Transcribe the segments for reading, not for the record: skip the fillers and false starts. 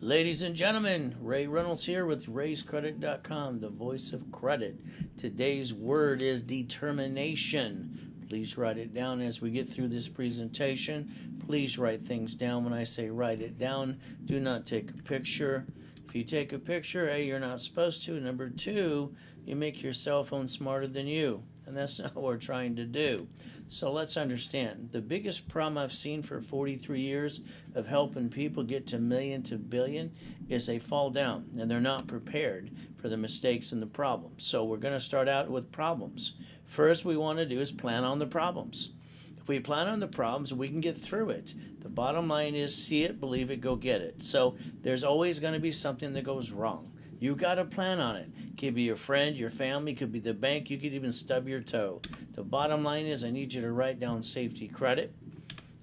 Ladies and gentlemen, Ray Reynolds here with raisecredit.com, the voice of credit. Today's word is determination. Please write it down as we get through this presentation. Please write things down when I say write it down. Do not take a picture. If you take a picture, A, you're not supposed to. Number two, you make your cell phone smarter than you. And that's not what we're trying to do. So let's understand. The biggest problem I've seen for 43 years of helping people get to million to billion is they fall down and they're not prepared for the mistakes and the problems. So we're going to start out with problems. First, we want to do is plan on the problems. If we plan on the problems, we can get through it. The bottom line is see it, believe it, go get it. So there's always going to be something that goes wrong. You got to plan on it. Could be your friend, your family, could be the bank. You could even stub your toe. The bottom line is I need you to write down safety credit.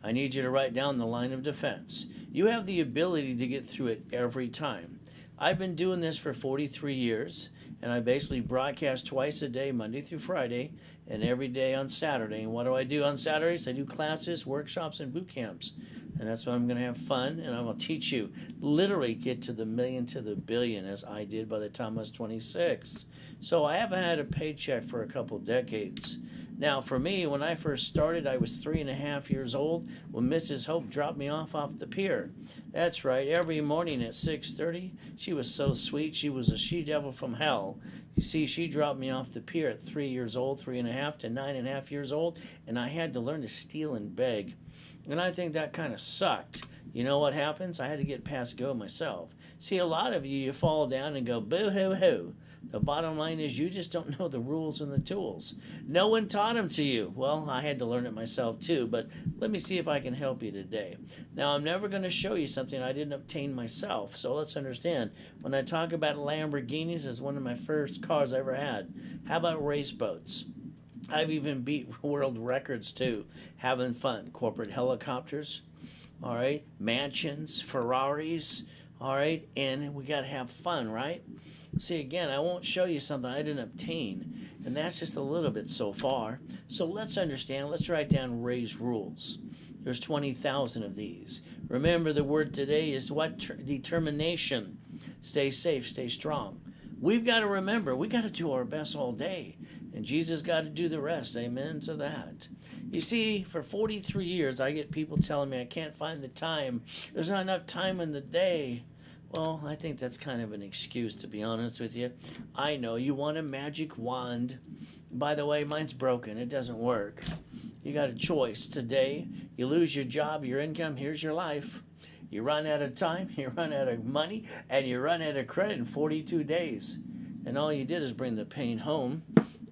I need you to write down the line of defense. You have the ability to get through it every time. I've been doing this for 43 years, and I basically broadcast twice a day, Monday through Friday, and every day on Saturday. And what do I do on Saturdays? I do classes, workshops, and boot camps. And that's when I'm going to have fun, and I'm going to teach you literally get to the million to the billion as I did by the time I was 26. So I haven't had a paycheck for a couple decades. Now, for me, when I first started, I was 3.5 years old when Mrs. Hope dropped me off the pier. That's right, every morning at 6:30. She was so sweet. She was a she-devil from hell. You see, she dropped me off the pier at 3 years old, 3.5 to 9.5 years old, and I had to learn to steal and beg. And I think that kind of sucked. You know what happens? I had to get past go myself. See, a lot of you fall down and go boo-hoo-hoo. The bottom line is you just don't know the rules and the tools. No one taught them to you. Well, I had to learn it myself too, but let me see if I can help you today. Now, I'm never going to show you something I didn't obtain myself, so let's understand. When I talk about Lamborghinis, it's one of my first cars I ever had. How about race boats? I've even beat world records too, having fun. Corporate helicopters, all right, mansions, Ferraris, all right, and we got to have fun, right? See, again, I won't show you something I didn't obtain, and that's just a little bit so far. So let's understand, let's write down Ray's rules. There's 20,000 of these. Remember, the word today is what? Determination. Stay safe, stay strong. We've got to remember, we got to do our best all day, and Jesus got to do the rest. Amen to that. You see, for 43 years, I get people telling me I can't find the time. There's not enough time in the day. Well, I think that's kind of an excuse, to be honest with you. I know you want a magic wand. By the way, mine's broken. It doesn't work. You got a choice. Today, you lose your job, your income, here's your life. You run out of time, you run out of money, and you run out of credit in 42 days. And all you did is bring the pain home.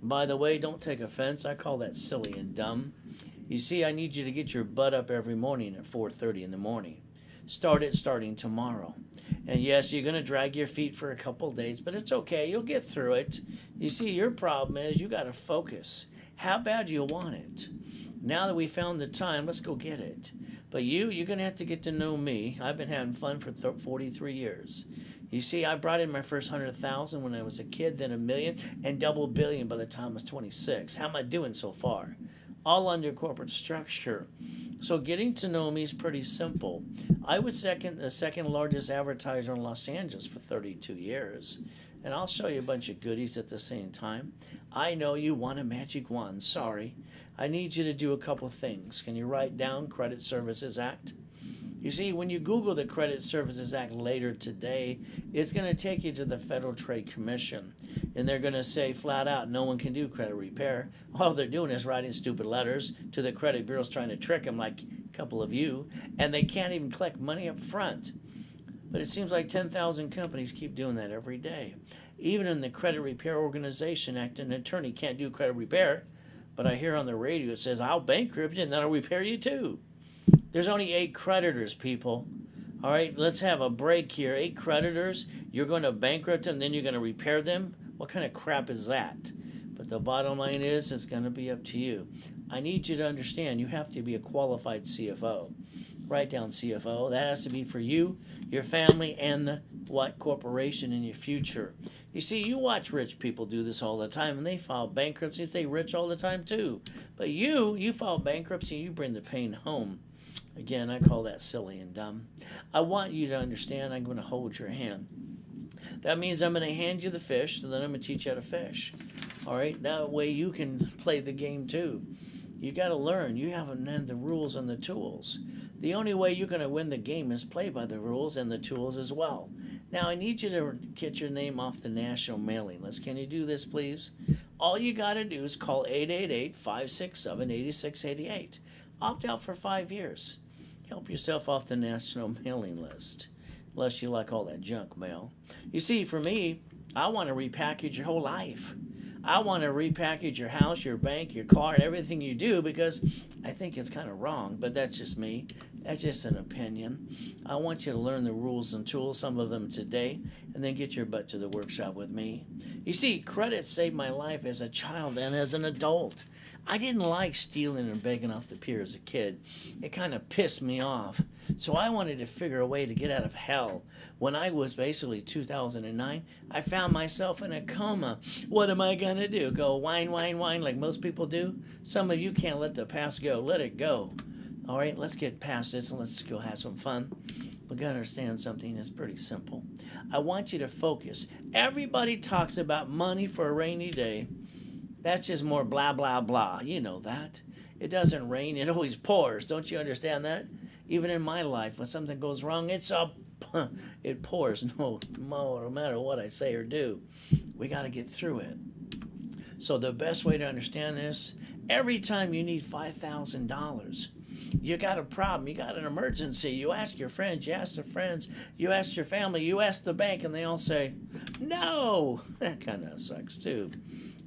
By the way, don't take offense. I call that silly and dumb. You see, I need you to get your butt up every morning at 4:30 in the morning. Start it starting tomorrow. And yes, you're going to drag your feet for a couple days, but it's okay. You'll get through it. You see, your problem is you got to focus. How bad do you want it? Now that we found the time, let's go get it. But you're going to have to get to know me. I've been having fun for 43 years. You see, I brought in my first 100,000 when I was a kid, then a million, and double billion by the time I was 26. How am I doing so far? All under corporate structure. So getting to know me is pretty simple. I was the second largest advertiser in Los Angeles for 32 years. And I'll show you a bunch of goodies at the same time. I know you want a magic wand. Sorry. I need you to do a couple things. Can you write down Credit Services Act? You see, when you Google the Credit Services Act later today, it's going to take you to the Federal Trade Commission. And they're going to say flat out, no one can do credit repair. All they're doing is writing stupid letters to the credit bureaus trying to trick them like a couple of you. And they can't even collect money up front. But it seems like 10,000 companies keep doing that every day. Even in the Credit Repair Organization Act, an attorney can't do credit repair. But I hear on the radio it says, I'll bankrupt you and then I'll repair you too. There's only 8 creditors, people. All right, let's have a break here. 8 creditors, you're going to bankrupt them, then you're going to repair them? What kind of crap is that? But the bottom line is it's going to be up to you. I need you to understand you have to be a qualified CFO. Write down CFO. That has to be for you, your family, and the corporation in your future. You see, you watch rich people do this all the time, and they file bankruptcies. They rich all the time too. But you file bankruptcy, you bring the pain home. Again, I call that silly and dumb. I want you to understand I'm going to hold your hand. That means I'm going to hand you the fish, and then I'm going to teach you how to fish. All right? That way you can play the game too. You got to learn. You haven't learned the rules and the tools. The only way you're going to win the game is play by the rules and the tools as well. Now, I need you to get your name off the national mailing list. Can you do this, please? All you got to do is call 888-567-8688. Opt out for 5 years. Help yourself off the national mailing list, unless you like all that junk mail. You see, for me, I want to repackage your whole life. I want to repackage your house, your bank, your car, everything you do, because I think it's kind of wrong, but that's just me. That's just an opinion. I want you to learn the rules and tools, some of them today, and then get your butt to the workshop with me. You see, credit saved my life as a child and as an adult. I didn't like stealing and begging off the pier as a kid. It kind of pissed me off. So I wanted to figure a way to get out of hell. When I was basically 2009, I found myself in a coma. What am I going to do? Go whine, whine, whine like most people do? Some of you can't let the past go. Let it go. All right, let's get past this and let's go have some fun. We've got to understand something that's pretty simple. I want you to focus. Everybody talks about money for a rainy day. That's just more blah, blah, blah. You know that. It doesn't rain. It always pours. Don't you understand that? Even in my life, when something goes wrong, it pours. No matter what I say or do. We got to get through it. So the best way to understand this, every time you need $5,000, you got a problem, you got an emergency, you ask your friends, you ask the friends, you ask your family, you ask the bank, and they all say, no. That kind of sucks too.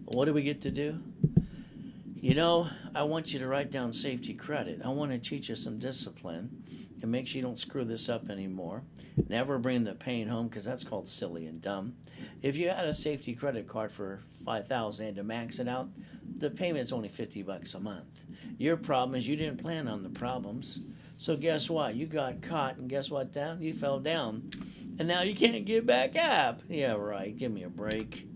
What do we get to do? You know, I want you to write down safety credit. I want to teach you some discipline and make sure you don't screw this up anymore. Never bring the pain home, because that's called silly and dumb. If you had a safety credit card for $5,000 and to max it out, the payment's only $50 a month. Your problem is you didn't plan on the problems. So guess what? You got caught, and guess what? You fell down. And now you can't get back up. Yeah, right. Give me a break.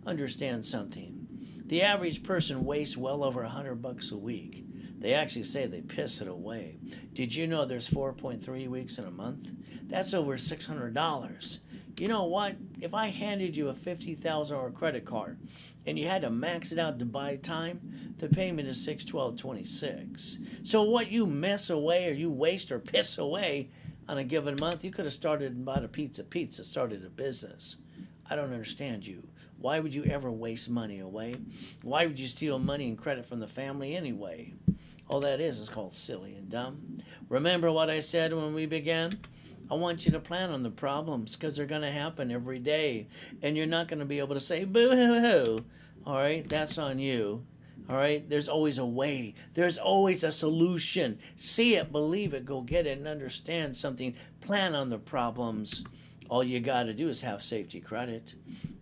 Understand something. The average person wastes well over $100 a week. They actually say they piss it away. Did you know there's 4.3 weeks in a month? That's over $600. You know what? If I handed you a $50,000 credit card and you had to max it out to buy time, the payment is $612.26. So what you mess away or you waste or piss away on a given month, you could have started and bought a pizza, started a business. I don't understand you. Why would you ever waste money away? Why would you steal money and credit from the family anyway? All that is called silly and dumb. Remember what I said when we began? I want you to plan on the problems, because they're going to happen every day. And you're not going to be able to say, boo-hoo-hoo. All right? That's on you. All right? There's always a way. There's always a solution. See it, believe it, go get it, and understand something. Plan on the problems. All you got to do is have safety credit.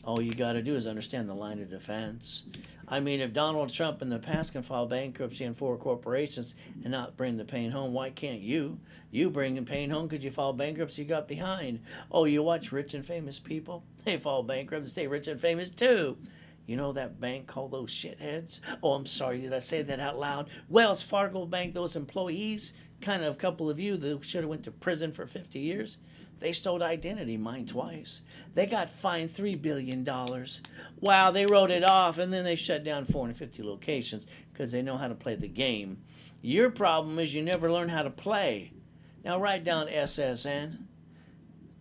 All you got to do is understand the line of defense. I mean, if Donald Trump in the past can file bankruptcy in 4 corporations and not bring the pain home, why can't you? You bring the pain home because you filed bankruptcy, you got behind. Oh, you watch rich and famous people? They file bankruptcy, stay rich and famous too. You know that bank called those shitheads? Oh, I'm sorry, did I say that out loud? Wells Fargo Bank, those employees, kind of a couple of you that should have went to prison for 50 years. They stole identity, mine twice. They got fined $3 billion. Wow, they wrote it off, and then they shut down 450 locations because they know how to play the game. Your problem is you never learn how to play. Now write down SSN.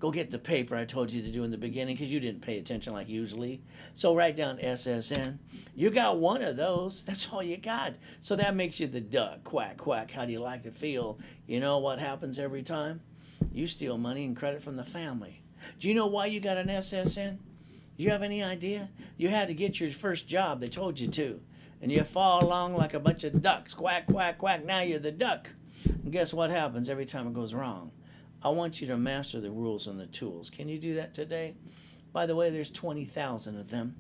Go get the paper I told you to do in the beginning, because you didn't pay attention like usually. So write down SSN. You got one of those. That's all you got. So that makes you the duck. Quack, quack. How do you like to feel? You know what happens every time? You steal money and credit from the family. Do you know why you got an SSN? Do you have any idea? You had to get your first job. They told you to. And you fall along like a bunch of ducks. Quack, quack, quack. Now you're the duck. And guess what happens every time it goes wrong? I want you to master the rules and the tools. Can you do that today? By the way, there's 20,000 of them.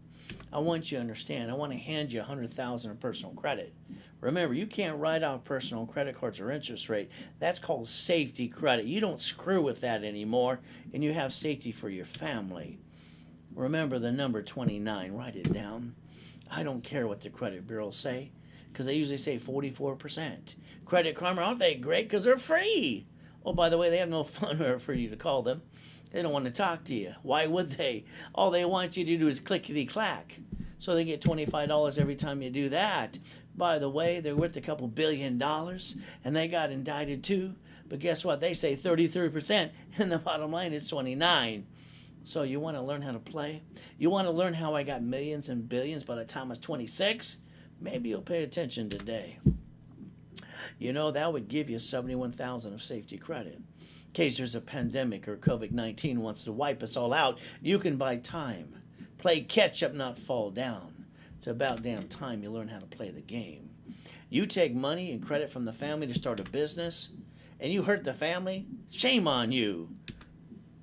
I want you to understand. I want to hand you 100,000 of personal credit. Remember, you can't write off personal credit cards or interest rate. That's called safety credit. You don't screw with that anymore, and you have safety for your family. Remember the number 29. Write it down. I don't care what the credit bureaus say. because they usually say 44%. Credit Karma, aren't they great because they're free? Oh, by the way, they have no phone for you to call them. They don't want to talk to you. Why would they? All they want you to do is clickety-clack. So they get $25 every time you do that. By the way, they're worth a couple $1 billion, and they got indicted too. But guess what? They say 33%, and the bottom line is 29. So you want to learn how to play? You want to learn how I got millions and billions by the time I was 26? Maybe you'll pay attention today. You know, that would give you 71,000 of safety credit. In case there's a pandemic or COVID-19 wants to wipe us all out, you can buy time. Play catch up, not fall down. It's about damn time you learn how to play the game. You take money and credit from the family to start a business, and you hurt the family? Shame on you.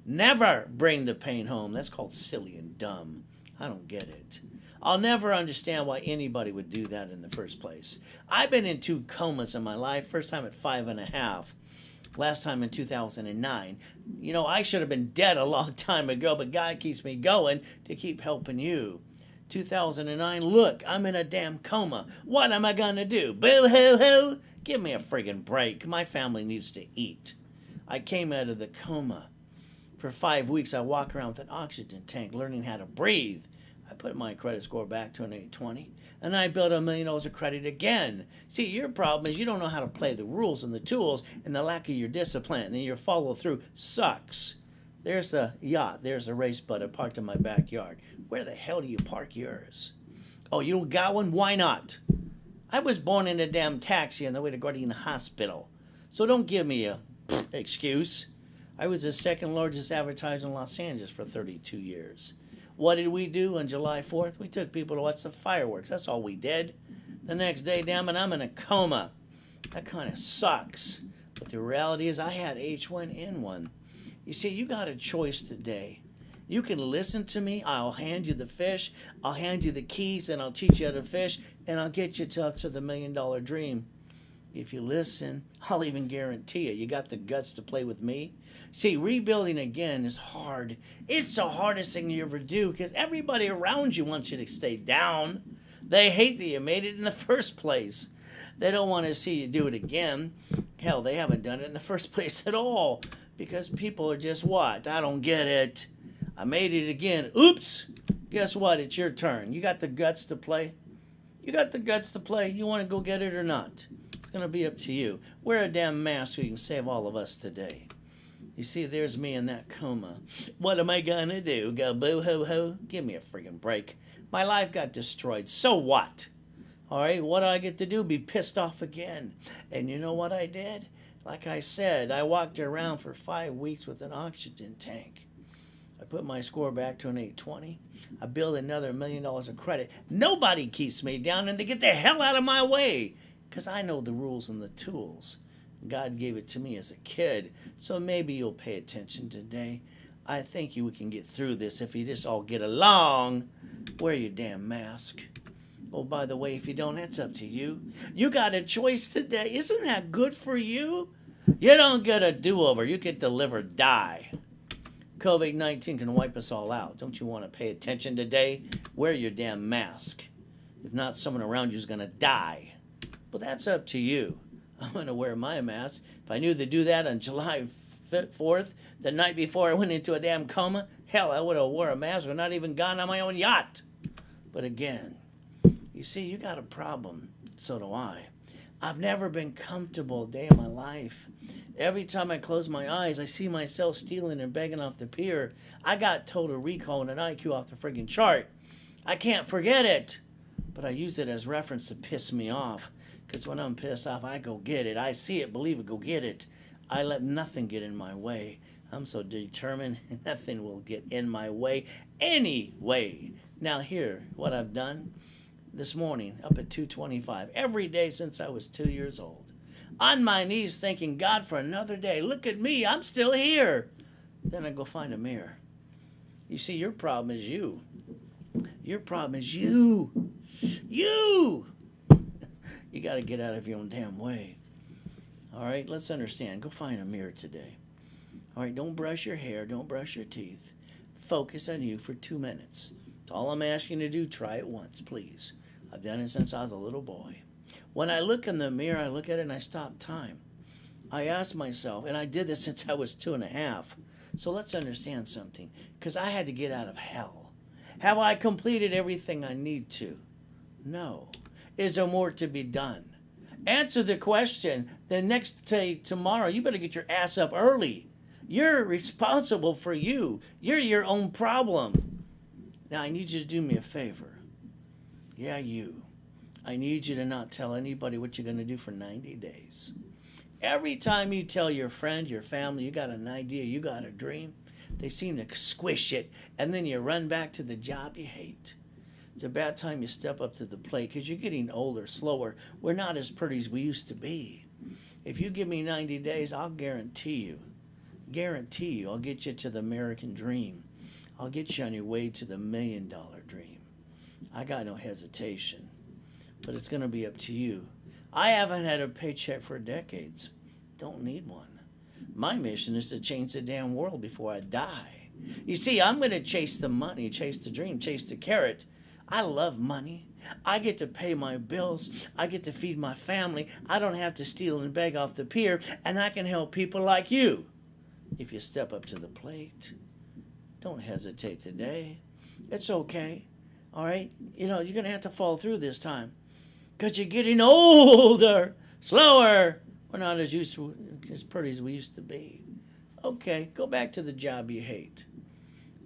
Never bring the pain home. That's called silly and dumb. I don't get it. I'll never understand why anybody would do that in the first place. I've been in 2 comas in my life. First time at 5.5. Last time in 2009. You know, I should have been dead a long time ago, but God keeps me going to keep helping you. 2009, look, I'm in a damn coma. What am I going to do? Boo-hoo-hoo? Give me a friggin' break. My family needs to eat. I came out of the coma. For 5 weeks, I walk around with an oxygen tank, learning how to breathe. I put my credit score back to an 820, and I built $1 million of credit again. See, your problem is you don't know how to play the rules and the tools, and the lack of your discipline and your follow-through sucks. There's the yacht. There's the race butter parked in my backyard. Where the hell do you park yours? Oh, you don't got one? Why not? I was born in a damn taxi on the way to Guardian Hospital. So don't give me a excuse. I was the second largest advertiser in Los Angeles for 32 years. What did we do on July 4th? We took people to watch the fireworks. That's all we did. The next day, damn it, I'm in a coma. That kind of sucks. But the reality is I had H1N1. You see, you got a choice today. You can listen to me. I'll hand you the fish. I'll hand you the keys, and I'll teach you how to fish, and I'll get you to the $1 million dream. If you listen, I'll even guarantee you got the guts to play with me. See, rebuilding again is hard. It's the hardest thing you ever do because everybody around you wants you to stay down. They hate that you made it in the first place. They don't want to see you do it again. Hell, they haven't done it in the first place at all because people are just what? I don't get it. I made it again. Oops. Guess what? It's your turn. You got the guts to play? You got the guts to play? You want to go get it or not? It's going to be up to you. Wear a damn mask so you can save all of us today. You see, there's me in that coma. What am I going to do? Go boo-hoo-hoo? Give me a friggin' break. My life got destroyed. So what? All right, what do I get to do? Be pissed off again. And you know what I did? Like I said, I walked around for 5 weeks with an oxygen tank. I put my score back to an 820. I built another $1 million of credit. Nobody keeps me down, and they get the hell out of my way because I know the rules and the tools. God gave it to me as a kid, so maybe you'll pay attention today. I think you can get through this if you just all get along. Wear your damn mask. Oh, by the way, if you don't, that's up to you. You got a choice today. Isn't that good for you? You don't get a do-over. You get to live or die. COVID-19 can wipe us all out. Don't you want to pay attention today? Wear your damn mask. If not, someone around you is going to die. But that's up to you. I'm going to wear my mask. If I knew to do that on July 4th, the night before I went into a damn coma, hell, I would have wore a mask or not even gone on my own yacht. But again, you see, you got a problem. So do I. I've never been comfortable a day in my life. Every time I close my eyes, I see myself stealing and begging off the pier. I got total recall and an IQ off the friggin' chart. I can't forget it. But I use it as reference to piss me off. Because when I'm pissed off, I go get it. I see it, believe it, go get it. I let nothing get in my way. I'm so determined, nothing will get in my way anyway. Now here, what I've done this morning, up at 2:25, every day since I was 2 years old. On my knees thanking God for another day. Look at me, I'm still here. Then I go find a mirror. You see, your problem is you. Your problem is you. You! You got to get out of your own damn way. All right, let's understand. Go find a mirror today. All right, don't brush your hair. Don't brush your teeth. Focus on you for 2 minutes. That's all I'm asking you to do. Try it once, please. I've done it since I was a little boy. When I look in the mirror, I look at it and I stop time. I ask myself, and I did this since I was 2.5. So let's understand something, because I had to get out of hell. Have I completed everything I need to? No. Is there more to be done? Answer the question. The next day, tomorrow, you better get your ass up early. You're responsible for you. You're your own problem. Now, I need you to do me a favor. Yeah, you. I need you to not tell anybody what you're going to do for 90 days. Every time you tell your friend, your family, you got an idea, you got a dream, they seem to squish it, and then you run back to the job you hate. It's about time you step up to the plate, because you're getting older, slower. We're not as pretty as we used to be. If you give me 90 days, I'll guarantee you, I'll get you to the American dream. I'll get you on your way to the $1 million dream. I got no hesitation, but it's going to be up to you. I haven't had a paycheck for decades. Don't need one. My mission is to change the damn world before I die. You see, I'm going to chase the money, chase the dream, chase the carrot. I love money. I get to pay my bills. I get to feed my family. I don't have to steal and beg off the pier, and I can help people like you. If you step up to the plate, don't hesitate today. It's okay. All right? You know, you're going to have to fall through this time, because you're getting older, slower. We're not as pretty as we used to be. Okay, go back to the job you hate.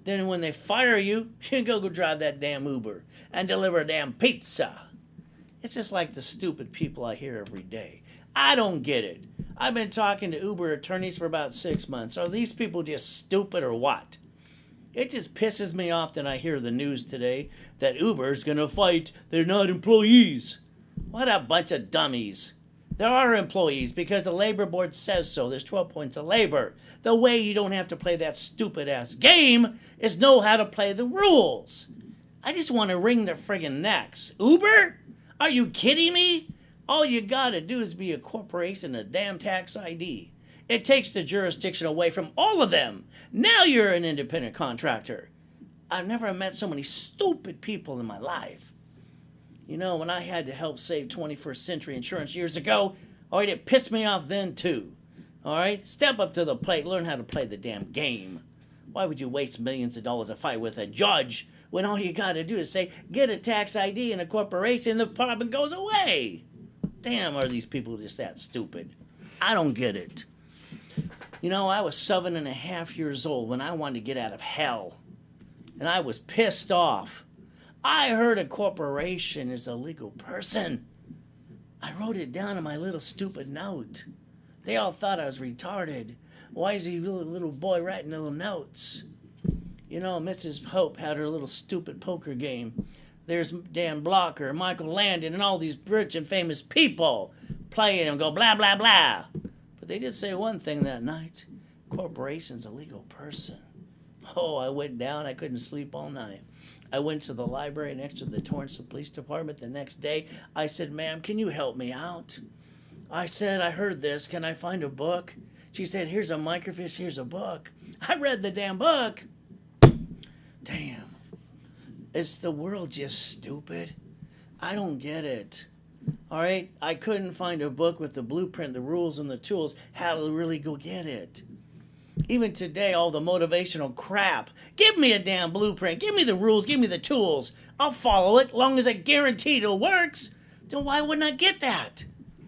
Then when they fire you, you go drive that damn Uber and deliver a damn pizza. It's just like the stupid people I hear every day. I don't get it. I've been talking to Uber attorneys for about 6 months. Are these people just stupid or what? It just pisses me off that I hear the news today that Uber's going to fight. They're not employees. What a bunch of dummies. There are employees because the labor board says so. There's 12 points of labor. The way you don't have to play that stupid-ass game is know how to play the rules. I just want to wring their friggin' necks. Uber? Are you kidding me? All you got to do is be a corporation and a damn tax ID. It takes the jurisdiction away from all of them. Now you're an independent contractor. I've never met so many stupid people in my life. You know, when I had to help save 21st Century Insurance years ago, all right, it pissed me off then too. All right, step up to the plate, learn how to play the damn game. Why would you waste millions of dollars to fight with a judge when all you got to do is say, get a tax ID and a corporation, the problem goes away? Damn, are these people just that stupid? I don't get it. You know, I was 7.5 years old when I wanted to get out of hell, and I was pissed off. I heard a corporation is a legal person. I wrote it down in my little stupid note. They all thought I was retarded. Why is he little boy writing little notes? You know, Mrs. Hope had her little stupid poker game. There's Dan Blocker, Michael Landon, and all these rich and famous people playing and go blah, blah, blah. But they did say one thing that night. Corporation's a legal person. Oh, I went down. I couldn't sleep all night. I went to the library next to the Torrance Police Department the next day. I said, ma'am, can you help me out? I said, I heard this. Can I find a book? She said, here's a microfiche, here's a book. I read the damn book. Damn. Is the world just stupid? I don't get it. All right? I couldn't find a book with the blueprint, the rules, and the tools, how to really go get it. Even today, all the motivational crap. Give me a damn blueprint. Give me the rules. Give me the tools. I'll follow it, long as I guarantee it works. Then why wouldn't I get that?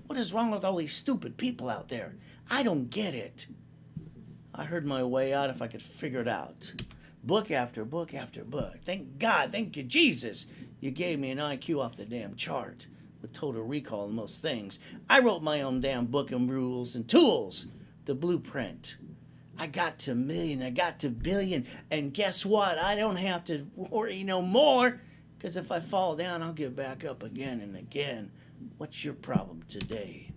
What is wrong with all these stupid people out there? I don't get it. I heard my way out if I could figure it out. Book after book after book. Thank God, thank you, Jesus. You gave me an IQ off the damn chart with total recall and most things. I wrote my own damn book and rules and tools. The blueprint. I got to million, I got to billion, and guess what? I don't have to worry no more, because if I fall down, I'll get back up again and again. What's your problem today?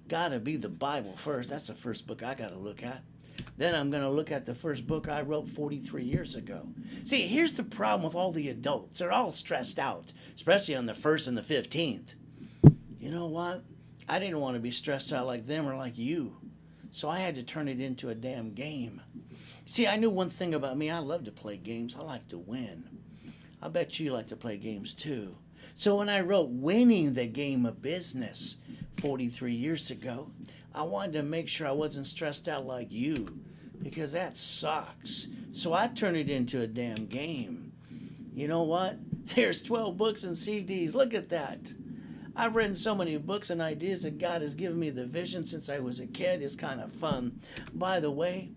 Gotta be the Bible first. That's the first book I gotta look at. Then I'm gonna look at the first book I wrote 43 years ago. See, here's the problem with all the adults. They're all stressed out, especially on the 1st and the 15th. You know what? I didn't want to be stressed out like them or like you. So I had to turn it into a damn game. See, I knew one thing about me. I love to play games. I like to win. I bet you like to play games too. So when I wrote Winning the Game of Business 43 years ago, I wanted to make sure I wasn't stressed out like you, because that sucks. So I turned it into a damn game. You know what? There's 12 books and CDs. Look at that. I've written so many books and ideas that God has given me the vision since I was a kid. It's kind of fun. By the way,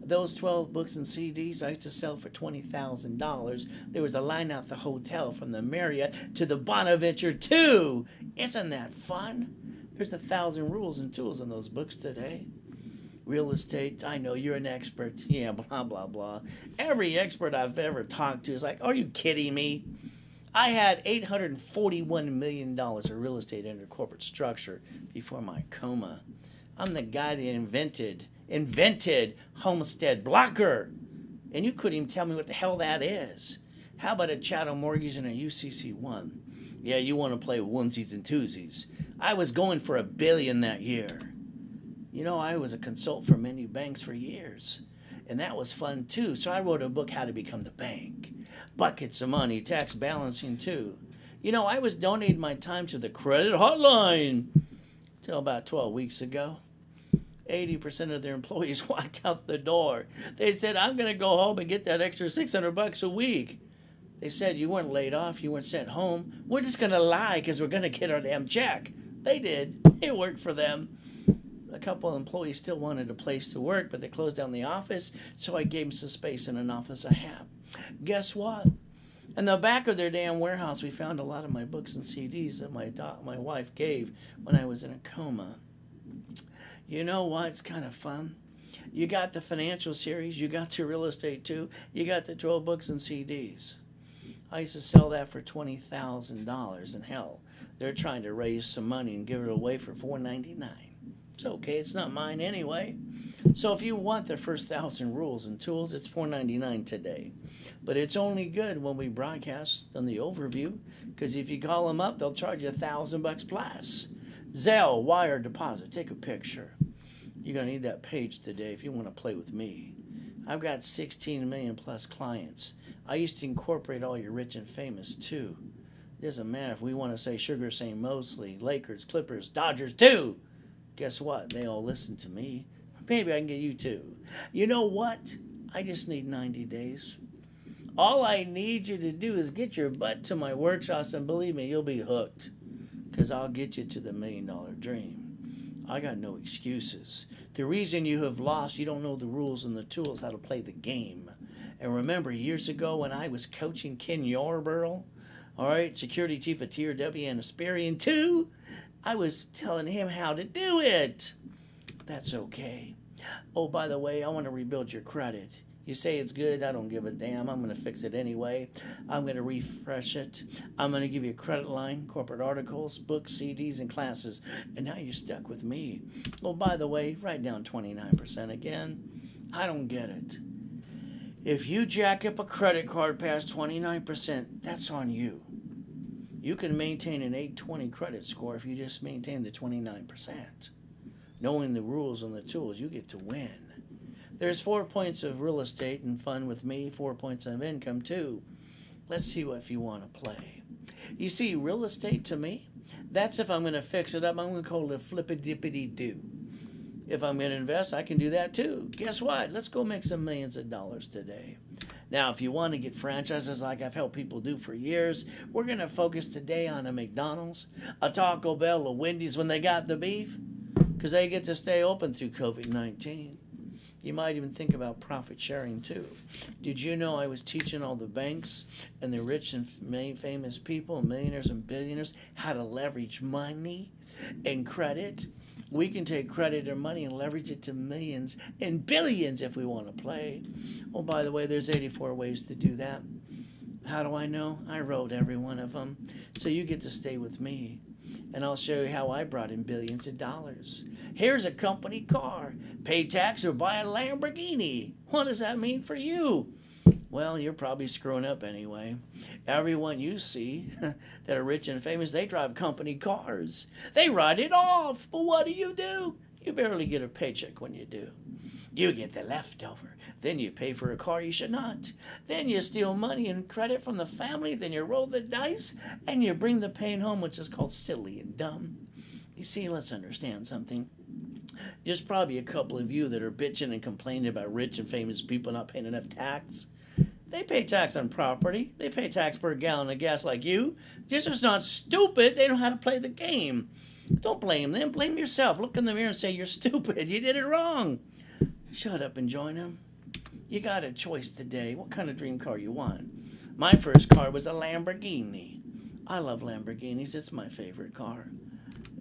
those 12 books and CDs I used to sell for $20,000. There was a line out the hotel from the Marriott to the Bonaventure too. Isn't that fun? There's 1,000 rules and tools in those books today. Real estate, I know you're an expert. Yeah, blah, blah, blah. Every expert I've ever talked to is like, are you kidding me? I had $841 million of real estate under corporate structure before my coma. I'm the guy that invented Homestead Blocker. And you couldn't even tell me what the hell that is. How about a chattel mortgage and a UCC1? Yeah, you want to play with onesies and twosies. I was going for $1 billion that year. You know, I was a consultant for many banks for years. And that was fun too. So I wrote a book, How to Become the Bank. Buckets of money, tax balancing too. You know, I was donating my time to the credit hotline till about 12 weeks ago. 80% of their employees walked out the door. They said, I'm going to go home and get that extra $600 a week. They said, you weren't laid off, you weren't sent home. We're just going to lie because we're going to get our damn check. They did. It worked for them. A couple of employees still wanted a place to work, but they closed down the office, so I gave them some space in an office I have. Guess what? In the back of their damn warehouse, we found a lot of my books and CDs that my wife gave when I was in a coma. You know what? It's kind of fun. You got the financial series. You got your real estate too. You got the 12 books and CDs. I used to sell that for $20,000, and hell, they're trying to raise some money and give it away for $4.99. It's okay. It's not mine anyway. So if you want the first 1,000 rules and tools, it's $4.99 today. But it's only good when we broadcast on the overview, because if you call them up, they'll charge you $1,000 plus. Zelle, wire, deposit. Take a picture. You're going to need that page today if you want to play with me. I've got 16 million plus clients. I used to incorporate all your rich and famous too. It doesn't matter if we want to say Sugar St. Mosley, Lakers, Clippers, Dodgers too. Guess what? They all listen to me. Maybe I can get you too. You know what? I just need 90 days. All I need you to do is get your butt to my workshops, and believe me, you'll be hooked. Because I'll get you to the $1 million dream. I got no excuses. The reason you have lost, you don't know the rules and the tools how to play the game. And remember, years ago when I was coaching Ken Yarborough, all right, security chief of TRW and Asperian 2, I was telling him how to do it. That's okay. Oh, by the way, I want to rebuild your credit. You say it's good, I don't give a damn. I'm going to fix it anyway. I'm going to refresh it. I'm going to give you a credit line, corporate articles, books, CDs, and classes. And now you're stuck with me. Oh, by the way, write down 29% again. I don't get it. If you jack up a credit card past 29%, that's on you. You can maintain an 820 credit score if you just maintain the 29%. Knowing the rules and the tools, you get to win. There's 4 points of real estate and fun with me, 4 points of income too. Let's see what if you want to play. You see, real estate to me, that's if I'm going to fix it up, I'm going to call it a flip-a-dippity-do. If I'm going to invest, I can do that too. Guess what? Let's go make some millions of dollars today. Now, if you want to get franchises like I've helped people do for years, we're going to focus today on a McDonald's, a Taco Bell, a Wendy's when they got the beef, because they get to stay open through COVID-19. You might even think about profit sharing too. Did you know I was teaching all the banks and the rich and famous people, millionaires and billionaires, how to leverage money and credit? We can take credit or money and leverage it to millions and billions if we want to play. Oh, by the way, there's 84 ways to do that. How do I know? I wrote every one of them. So you get to stay with me. And I'll show you how I brought in billions of dollars. Here's a company car. Pay tax or buy a Lamborghini. What does that mean for you? Well, you're probably screwing up anyway. Everyone you see that are rich and famous, they drive company cars. They ride it off. But what do? You barely get a paycheck when you do. You get the leftover. Then you pay for a car you should not. Then you steal money and credit from the family. Then you roll the dice and you bring the pain home, which is called silly and dumb. You see, let's understand something. There's probably a couple of you that are bitching and complaining about rich and famous people not paying enough tax. They pay tax on property. They pay tax per gallon of gas like you. They're just not stupid. They know how to play the game. Don't blame them. Blame yourself. Look in the mirror and say, you're stupid. You did it wrong. Shut up and join them. You got a choice today. What kind of dream car you want? My first car was a Lamborghini. I love Lamborghinis. It's my favorite car.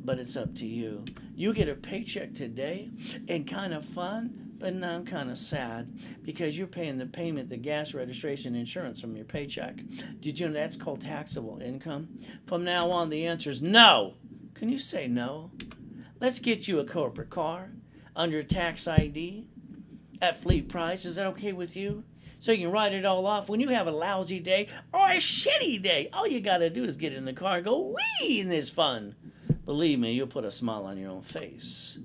But it's up to you. You get a paycheck today and kind of fun, but now I'm kind of sad because you're paying the payment, the gas registration, insurance from your paycheck. Did you know that's called taxable income? From now on, the answer is no. Can you say no? Let's get you a corporate car under tax ID at fleet price. Is that okay with you? So you can write it all off when you have a lousy day or a shitty day. All you got to do is get in the car and go, wee, and it's fun. Believe me, you'll put a smile on your own face.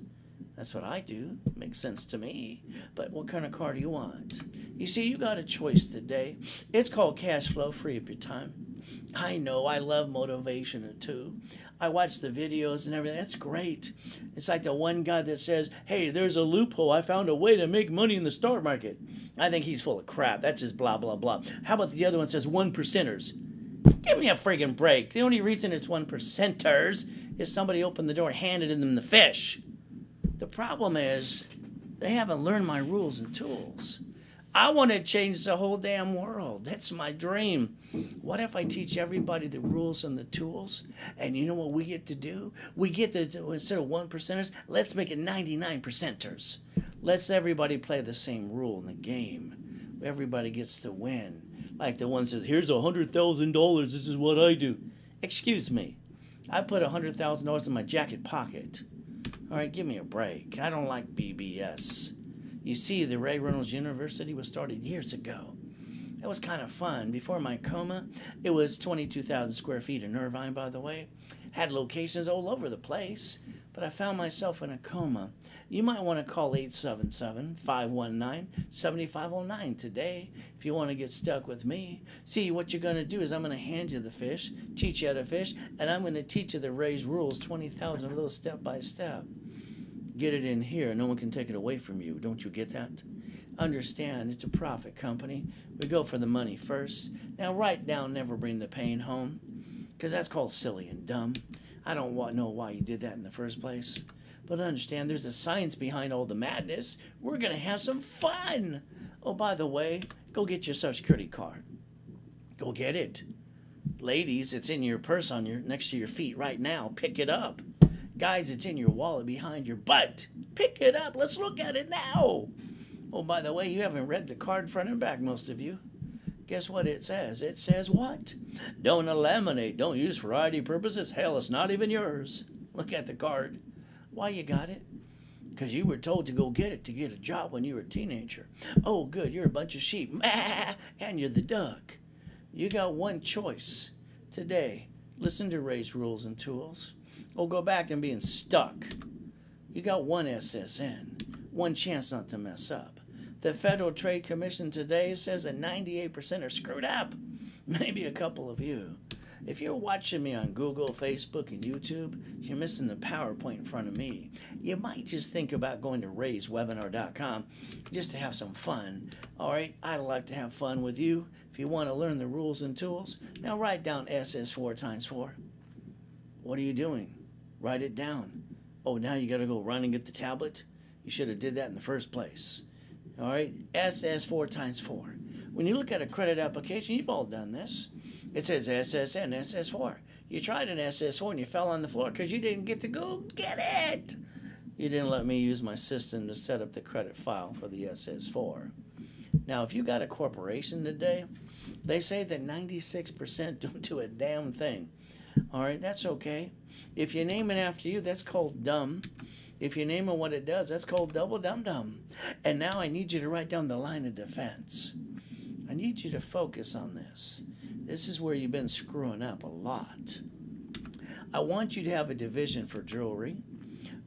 That's what I do. Makes sense to me. But what kind of car do you want? You see, you got a choice today. It's called cash flow, free up your time. I know, I love motivation too. I watch the videos and everything. That's great. It's like the one guy that says, hey, there's a loophole. I found a way to make money in the stock market. I think he's full of crap. That's just blah, blah, blah. How about the other one that says 1%ers? Give me a friggin' break. The only reason it's 1%ers is somebody opened the door and handed them the fish. The problem is they haven't learned my rules and tools. I want to change the whole damn world. That's my dream. What if I teach everybody the rules and the tools? And you know what we get to do? We get to, instead of 1%ers, let's make it 99%ers. Let's everybody play the same rule in the game. Everybody gets to win. Like the one says, here's $100,000. This is what I do. Excuse me. I put $100,000 in my jacket pocket. All right, give me a break. I don't like BBS. You see, the Ray Reynolds University was started years ago. That was kind of fun. Before my coma, it was 22,000 square feet in Irvine, by the way. Had locations all over the place, but I found myself in a coma. You might want to call 877-519-7509 today if you want to get stuck with me. See, what you're going to do is I'm going to hand you the fish, teach you how to fish, and I'm going to teach you the Ray's rules, 20,000 of those step by step. Get it in here. No one can take it away from you. Don't you get that? Understand, it's a profit company. We go for the money first. Now, write down, never bring the pain home, because that's called silly and dumb. I don't know why you did that in the first place. But understand, there's a science behind all the madness. We're going to have some fun. Oh, by the way, go get your Social Security card. Go get it. Ladies, it's in your purse on your next to your feet right now. Pick it up. Guys, it's in your wallet behind your butt. Pick it up. Let's look at it now. Oh, by the way, you haven't read the card front and back, most of you. Guess what it says? It says what? Don't laminate. Don't use for ID purposes. Hell, it's not even yours. Look at the card. Why you got it? Because you were told to go get it to get a job when you were a teenager. Oh, good. You're a bunch of sheep. And you're the duck. You got one choice today. Listen to Ray's rules and tools. Or go back and being stuck. You got one SSN. One chance not to mess up. The Federal Trade Commission today says that 98% are screwed up. Maybe a couple of you. If you're watching me on Google, Facebook, and YouTube, you're missing the PowerPoint in front of me. You might just think about going to rayswebinar.com just to have some fun. All right, I'd like to have fun with you. If you want to learn the rules and tools, now write down SS4 times 4. What are you doing? Write it down. Oh, now you got to go run and get the tablet? You should have did that in the first place. All right, SS4 times 4. When you look at a credit application, you've all done this. It says SSN, SS4. You tried an SS4 and you fell on the floor because you didn't get to go get it. You didn't let me use my system to set up the credit file for the SS4. Now, if you got a corporation today, they say that 96% don't do a damn thing. All right, that's okay. If you name it after you, that's called dumb. If you name it what it does, that's called double dum-dum. And now I need you to write down the line of defense. I need you to focus on this. This is where you've been screwing up a lot. I want you to have a division for jewelry,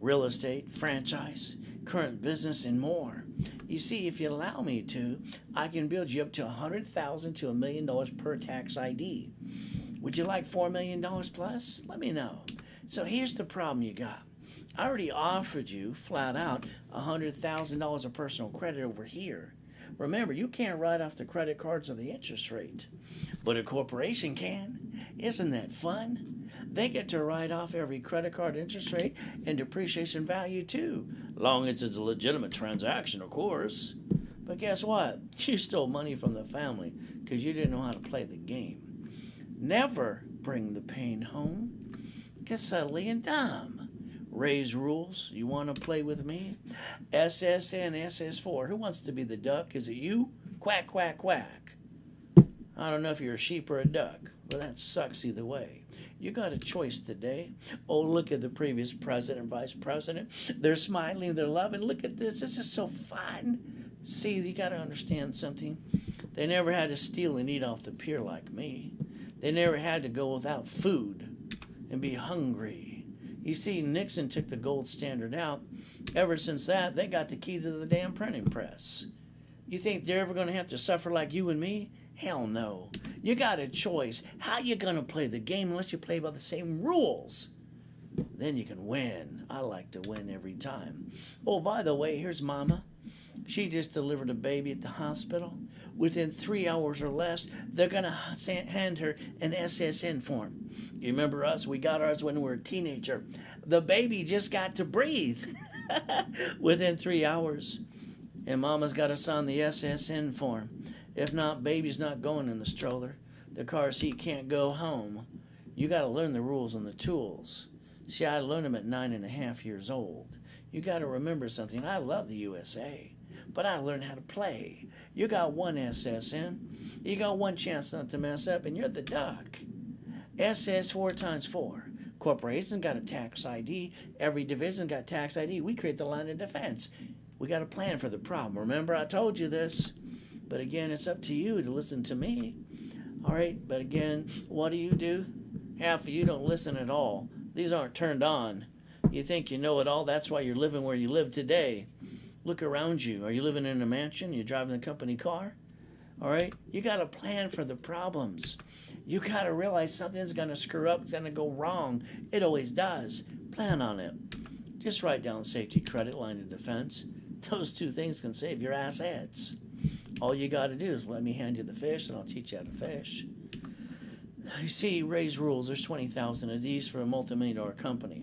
real estate, franchise, current business, and more. You see, if you allow me to, I can build you up to $100,000 to $1 million per tax ID. Would you like $4 million plus? Let me know. So here's the problem you got. I already offered you, flat out, $100,000 of personal credit over here. Remember, you can't write off the credit cards or the interest rate, but a corporation can. Isn't that fun? They get to write off every credit card interest rate and depreciation value too, long as it's a legitimate transaction, of course. But guess what? You stole money from the family because you didn't know how to play the game. Never bring the pain home. Get subtly and dumb. Ray's rules. You want to play with me? SSN, SS4. Who wants to be the duck? Is it you? Quack, quack, quack. I don't know if you're a sheep or a duck, but that sucks either way. You got a choice today. Oh, look at the previous president, vice president. They're smiling, they're loving. Look at this. This is so fun. See, you got to understand something. They never had to steal and eat off the pier like me. They never had to go without food and be hungry. You see, Nixon took the gold standard out. Ever since that, they got the key to the damn printing press. You think they're ever going to have to suffer like you and me? Hell no. You got a choice. How you going to play the game unless you play by the same rules? Then you can win. I like to win every time. Oh, by the way, here's Mama. She just delivered a baby at the hospital. Within 3 hours or less, they're going to hand her an SSN form. You remember us? We got ours when we were a teenager. The baby just got to breathe within 3 hours. And Mama's got to sign the SSN form. If not, baby's not going in the stroller. The car seat can't go home. You got to learn the rules and the tools. See, I learned them at 9.5 years old. You got to remember something. I love the USA, but I learned how to play. You got one SSN. You got one chance not to mess up, and you're the duck. SS4 times 4. Corporations got a tax ID. Every division got tax ID. We create the line of defense. We got a plan for the problem. Remember, I told you this. But again, it's up to you to listen to me. All right, but again, what do? Half of you don't listen at all. These aren't turned on. You think you know it all. That's why you're living where you live today. Look around you. Are you living in a mansion? You driving a company car? All right? You got a plan for the problems. You got to realize something's going to screw up. It's going to go wrong. It always does. Plan on it. Just write down safety, credit, line of defense. Those two things can save your assets. All you got to do is let me hand you the fish, and I'll teach you how to fish. You see, Ray's rules. There's 20,000 of these for a multi-million-dollar company.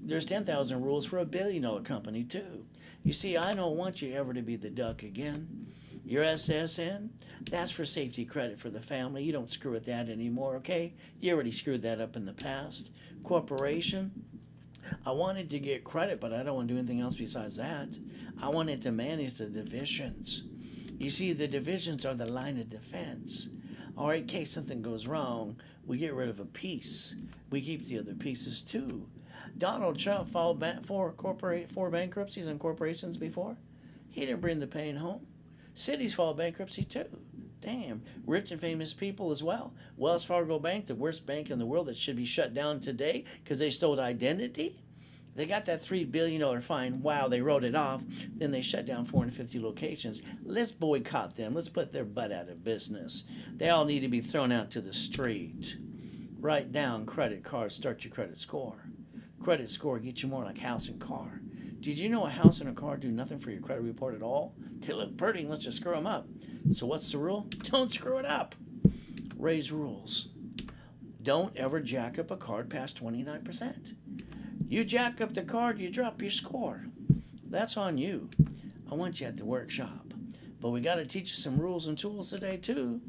There's 10,000 rules for a billion-dollar company, too. You see, I don't want you ever to be the duck again. Your SSN, that's for safety credit for the family. You don't screw with that anymore, okay? You already screwed that up in the past. Corporation, I wanted to get credit, but I don't want to do anything else besides that. I wanted to manage the divisions. You see, the divisions are the line of defense. All right, in case something goes wrong, we get rid of a piece. We keep the other pieces too. Donald Trump filed for bankruptcies and corporations before. He didn't bring the pain home. Cities filed bankruptcy too. Damn, rich and famous people as well. Wells Fargo Bank, the worst bank in the world that should be shut down today because they stole identity. They got that $3 billion fine. Wow, they wrote it off. Then they shut down 450 locations. Let's boycott them. Let's put their butt out of business. They all need to be thrown out to the street. Write down credit cards, start your credit score. Credit score get you more like house and car. Did you know a house and a car do nothing for your credit report at all? They look pretty and let's just screw them up. So what's the rule? Don't screw it up. Ray's rules. Don't ever jack up a card past 29%. You jack up the card, you drop your score. That's on you. I want you at the workshop. But we got to teach you some rules and tools today too.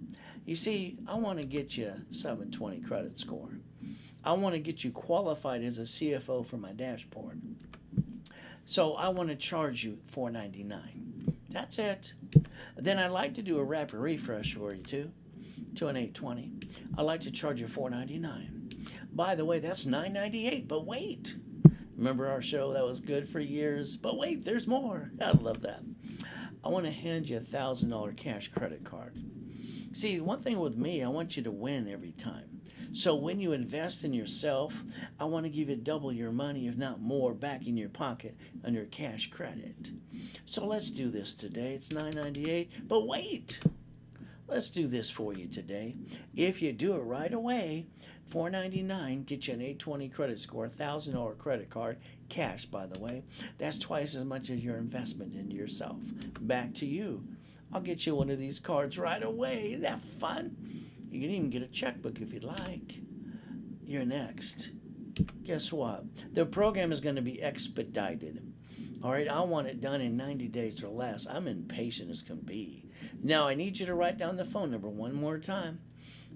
You see, I want to get you a 720 credit score. I want to get you qualified as a CFO for my dashboard. So I want to charge you $4.99. That's it. Then I'd like to do a rapid refresh for you too, to an 820. I'd like to charge you $4.99. By the way, that's $9.98. But wait. Remember our show? That was good for years. But wait, there's more. I love that. I want to hand you a $1,000 cash credit card. See, one thing with me, I want you to win every time. So when you invest in yourself, I want to give you double your money, if not more, back in your pocket under cash credit. So let's do this today. It's $9.98. But wait! Let's do this for you today. If you do it right away, $4.99 get you an 820 credit score, $1,000 credit card, cash by the way. That's twice as much as your investment into yourself. Back to you. I'll get you one of these cards right away. Isn't that fun? You can even get a checkbook if you'd like. You're next. Guess what? The program is going to be expedited. All right, I want it done in 90 days or less. I'm impatient as can be. Now, I need you to write down the phone number one more time.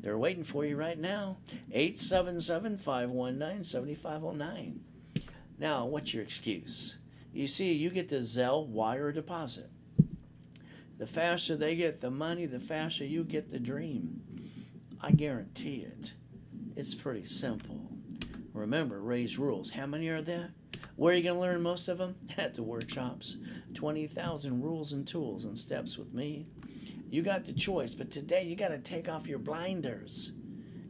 They're waiting for you right now. 877-519-7509. Now, what's your excuse? You see, you get the Zelle wire deposit. The faster they get the money, the faster you get the dream. I guarantee it. It's pretty simple. Remember, Ray's rules. How many are there? Where are you going to learn most of them? At the workshops. 20,000 rules and tools and steps with me. You got the choice, but today you got to take off your blinders.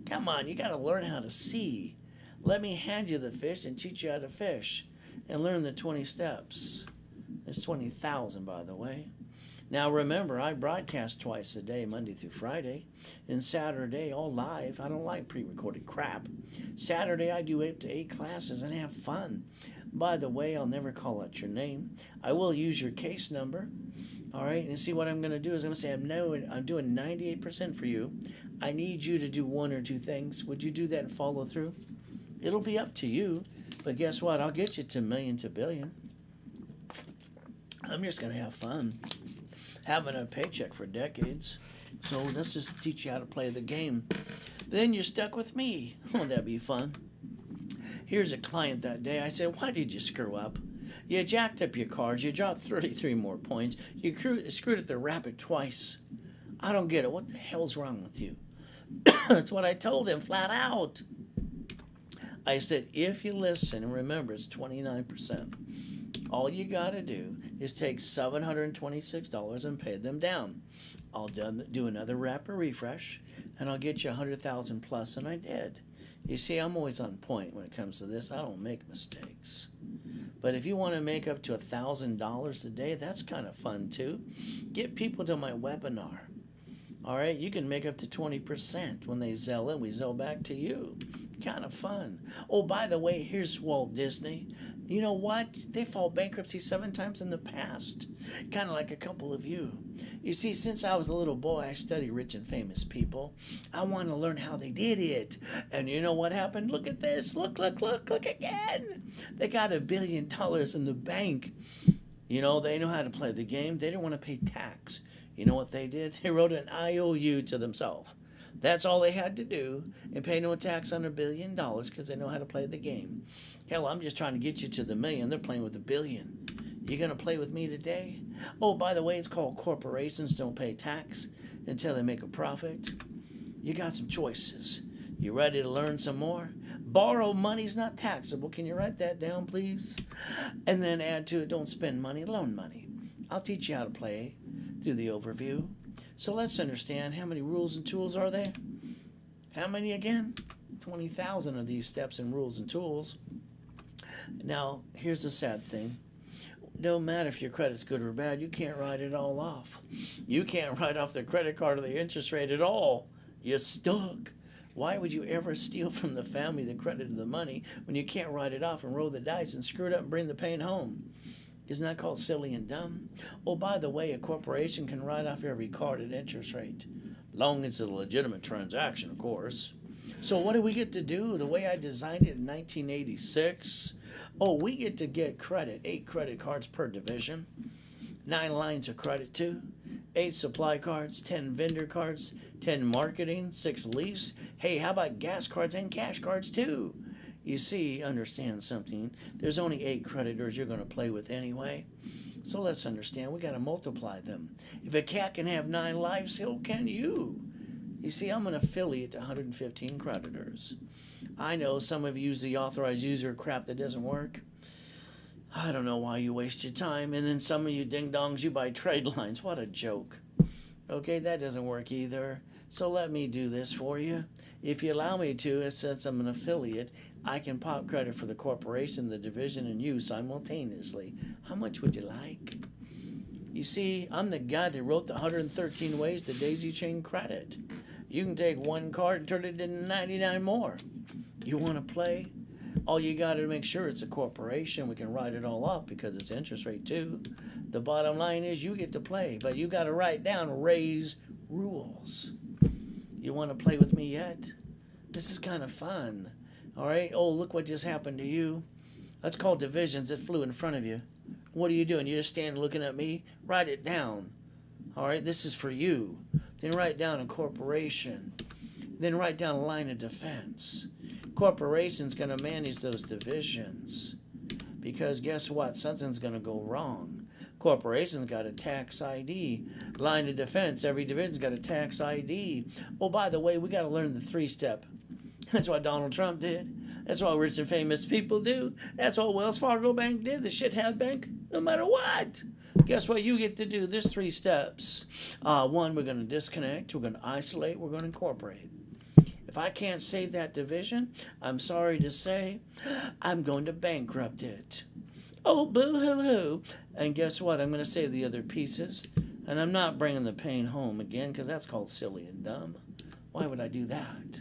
Come on, you got to learn how to see. Let me hand you the fish and teach you how to fish and learn the 20 steps. There's 20,000, by the way. Now remember, I broadcast twice a day, Monday through Friday, and Saturday all live. I don't like pre-recorded crap. Saturday I do 8 to 8 classes and have fun. By the way, I'll never call out your name. I will use your case number. All right, and see what I'm going to do is I'm going to say, I'm doing 98% for you. I need you to do one or two things. Would you do that and follow through? It'll be up to you, but guess what? I'll get you to million to billion. I'm just going to have fun. Having a paycheck for decades. So let's just teach you how to play the game. Then you're stuck with me. Won't that be fun? Here's a client that day. I said, why did you screw up? You jacked up your cards. You dropped 33 more points. You screwed at the rabbit twice. I don't get it. What the hell's wrong with you? That's what I told him flat out. I said, if you listen, and remember, it's 29%. All you got to do is take $726 and pay them down. I'll do another wrapper refresh, and I'll get you 100,000 plus, and I did. You see, I'm always on point when it comes to this. I don't make mistakes. But if you want to make up to $1,000 a day, that's kind of fun too. Get people to my webinar. All right, you can make up to 20% when they Zelle in. We Zelle back to you. Kind of fun. Oh, by the way, here's Walt Disney. You know what? They filed bankruptcy 7 times in the past. Kind of like a couple of you. You see, since I was a little boy, I studied rich and famous people. I want to learn how they did it. And you know what happened? Look at this. Look again. They got $1 billion in the bank. You know, they know how to play the game. They didn't want to pay tax. You know what they did? They wrote an IOU to themselves. That's all they had to do, and pay no tax on $1 billion because they know how to play the game. Hell, I'm just trying to get you to the million. They're playing with $1 billion. You gonna play with me today? Oh, by the way, it's called corporations don't pay tax until they make a profit. You got some choices. You ready to learn some more? Borrow money's not taxable. Can you write that down, please? And then add to it, don't spend money, loan money. I'll teach you how to play through the overview. So let's understand, how many rules and tools are there? How many again? 20,000 of these steps and rules and tools. Now, here's the sad thing. No matter if your credit's good or bad, you can't write it all off. You can't write off the credit card or the interest rate at all. You're stuck. Why would you ever steal from the family the credit or the money when you can't write it off and roll the dice and screw it up and bring the pain home? Isn't that called silly and dumb? Oh, by the way, a corporation can write off every card at interest rate. Long as it's a legitimate transaction, of course. So what do we get to do? The way I designed it in 1986. Oh, we get to get credit. 8 credit cards per division. 9 lines of credit too. 8 supply cards, 10 vendor cards, 10 marketing, 6 lease. Hey, how about gas cards and cash cards too? You see, understand something. There's only 8 creditors you're going to play with anyway. So let's understand, we got to multiply them. If a cat can have 9 lives, so can you. You see, I'm an affiliate to 115 creditors. I know some of you use the authorized user crap that doesn't work. I don't know why you waste your time. And then some of you ding-dongs, you buy trade lines. What a joke. Okay, that doesn't work either. So let me do this for you. If you allow me to, since I'm an affiliate, I can pop credit for the corporation, the division, and you simultaneously. How much would you like? You see, I'm the guy that wrote the 113 ways to daisy chain credit. You can take one card and turn it into 99 more. You want to play? All you got to make sure it's a corporation. We can write it all up because it's interest rate too. The bottom line is you get to play, but you got to write down Ray's rules. You want to play with me yet? This is kind of fun. All right. Oh, look what just happened to you. That's called divisions. It flew in front of you. What are you doing? You're just standing looking at me? Write it down. All right. This is for you. Then write down a corporation. Then write down a line of defense. Corporation's going to manage those divisions. Because guess what? Something's going to go wrong. Corporation's got a tax ID. Line of defense, every division's got a tax ID. Oh, by the way, we got to learn the 3-step. That's what Donald Trump did. That's what rich and famous people do. That's what Wells Fargo Bank did, the shithead bank, no matter what. Guess what you get to do? There's 3 steps. One, we're going to disconnect. We're going to isolate. We're going to incorporate. If I can't save that division, I'm sorry to say, I'm going to bankrupt it. Oh, boo-hoo-hoo. And guess what? I'm going to save the other pieces. And I'm not bringing the pain home again because that's called silly and dumb. Why would I do that?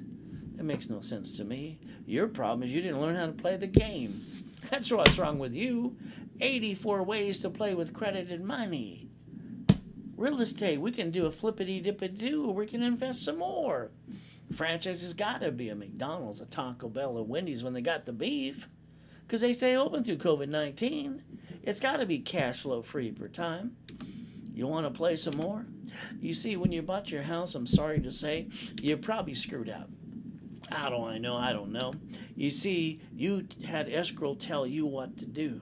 It makes no sense to me. Your problem is you didn't learn how to play the game. That's what's wrong with you. 84 ways to play with credit and money. Real estate, we can do a flippity-dippity-doo or we can invest some more. Franchise has got to be a McDonald's, a Taco Bell, a Wendy's when they got the beef. Because they stay open through COVID-19. It's got to be cash flow free per time. You want to play some more? You see, when you bought your house, I'm sorry to say, you probably screwed up. How do I know? I don't know. You see, you had escrow tell you what to do.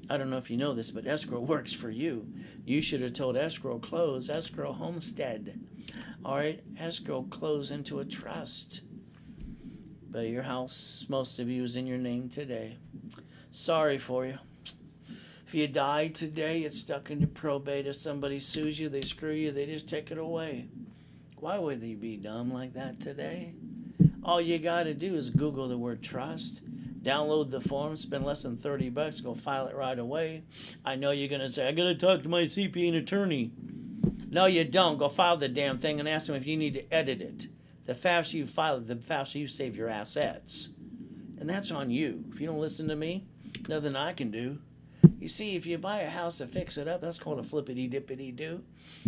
I don't know if you know this, but escrow works for you. You should have told escrow close, escrow homestead. All right, escrow close into a trust. But your house, most of you, is in your name today. Sorry for you. If you die today, it's stuck into probate. If somebody sues you, they screw you, they just take it away. Why would they be dumb like that today? All you got to do is Google the word trust, download the form, spend less than $30, go file it right away. I know you're going to say, I got to talk to my CPA and attorney. No, you don't. Go file the damn thing and ask them if you need to edit it. The faster you file it, the faster you save your assets. And that's on you. If you don't listen to me, nothing I can do. You see, if you buy a house to fix it up, that's called a flippity-dippity-doo.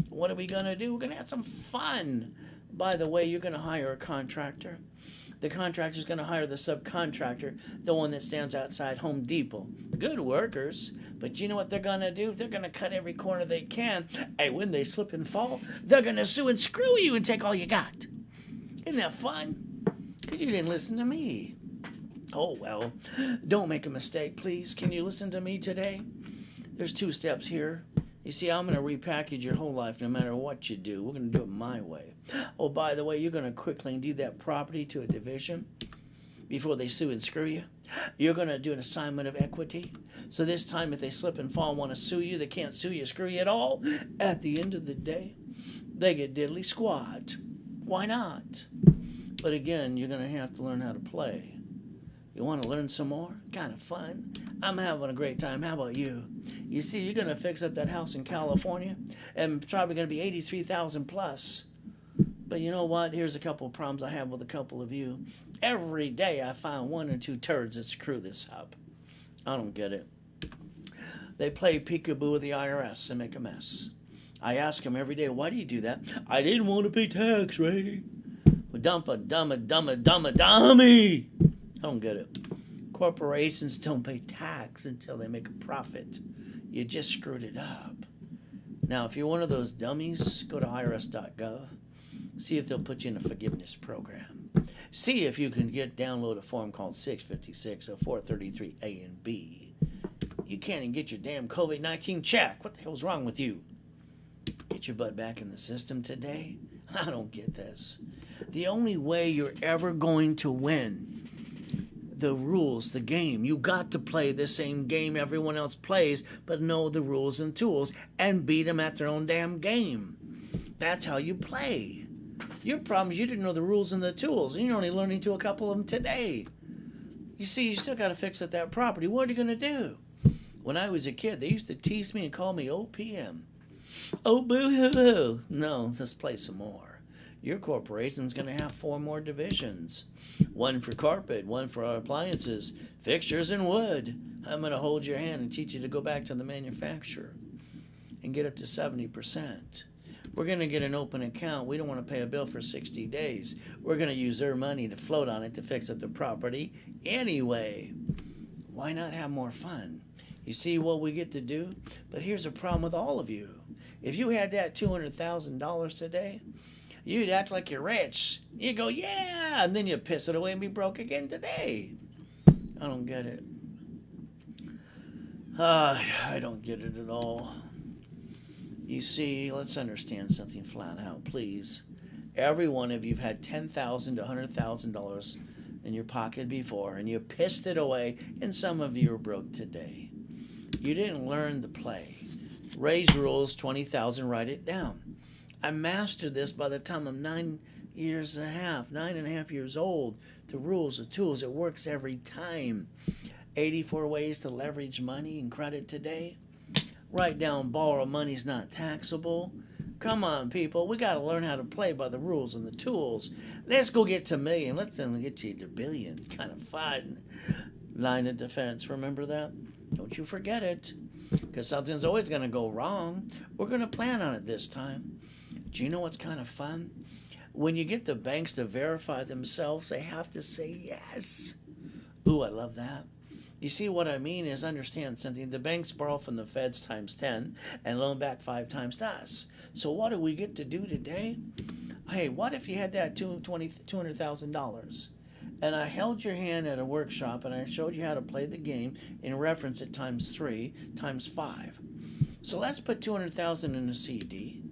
What are we going to do? We're going to have some fun. By the way, you're going to hire a contractor. The contractor's going to hire the subcontractor, the one that stands outside Home Depot. Good workers, but you know what they're going to do? They're going to cut every corner they can, and when they slip and fall, they're going to sue and screw you and take all you got. Isn't that fun? Because you didn't listen to me. Oh, well, don't make a mistake, please. Can you listen to me today? There's 2 steps here. You see, I'm going to repackage your whole life no matter what you do. We're going to do it my way. Oh, by the way, you're going to quickly deed that property to a division before they sue and screw you. You're going to do an assignment of equity. So this time, if they slip and fall and want to sue you, they can't sue you, screw you at all. At the end of the day, they get diddly squat. Why not? But again, you're going to have to learn how to play. You want to learn some more? Kind of fun. I'm having a great time. How about you? You see, you're going to fix up that house in California, and it's probably going to be $83,000 plus. But you know what? Here's a couple of problems I have with a couple of you. Every day I find 1 or 2 turds that screw this up. I don't get it. They play peekaboo with the IRS and make a mess. I ask them every day, why do you do that? I didn't want to pay tax, Ray. Well, dummy. I don't get it. Corporations don't pay tax until they make a profit. You just screwed it up. Now, if you're one of those dummies, go to irs.gov. See if they'll put you in a forgiveness program. See if you can download a form called 656 or 433A and B. You can't even get your damn COVID-19 check. What the hell's wrong with you? Get your butt back in the system today. I don't get this. The only way you're ever going to win the rules, the game. You got to play the same game everyone else plays, but know the rules and tools and beat them at their own damn game. That's how you play. Your problem is you didn't know the rules and the tools, and you're only learning to a couple of them today. You see, you still got to fix up that property. What are you going to do? When I was a kid, they used to tease me and call me OPM. Oh, boo-hoo-hoo. No, let's play some more. Your corporation's going to have 4 more divisions. 1 for carpet, 1 for appliances, fixtures, and wood. I'm going to hold your hand and teach you to go back to the manufacturer and get up to 70%. We're going to get an open account. We don't want to pay a bill for 60 days. We're going to use their money to float on it to fix up the property anyway. Why not have more fun? You see what we get to do? But here's a problem with all of you. If you had that $200,000 today, you'd act like you're rich. You go, yeah, and then you piss it away and be broke again today. I don't get it. I don't get it at all. You see, let's understand something flat out, please. Every one of you have had $10,000 to $100,000 in your pocket before, and you pissed it away, and some of you are broke today. You didn't learn the play. Ray's rules, 20,000, write it down. I mastered this by the time I'm 9.5 years old. The rules, the tools, it works every time. 84 ways to leverage money and credit today. Write down borrow money's not taxable. Come on, people. We got to learn how to play by the rules and the tools. Let's go get to million. Let's then get to billion. Kind of fun. Line of defense. Remember that? Don't you forget it. Because something's always going to go wrong. We're going to plan on it this time. Do you know what's kind of fun? When you get the banks to verify themselves, they have to say yes. Ooh, I love that. You see, what I mean is, understand something. The banks borrow from the feds times 10 and loan back 5 times to us. So what do we get to do today? Hey, what if you had that $200,000 and I held your hand at a workshop and I showed you how to play the game in reference at times 3 times 5. So let's put $200,000 in a CD,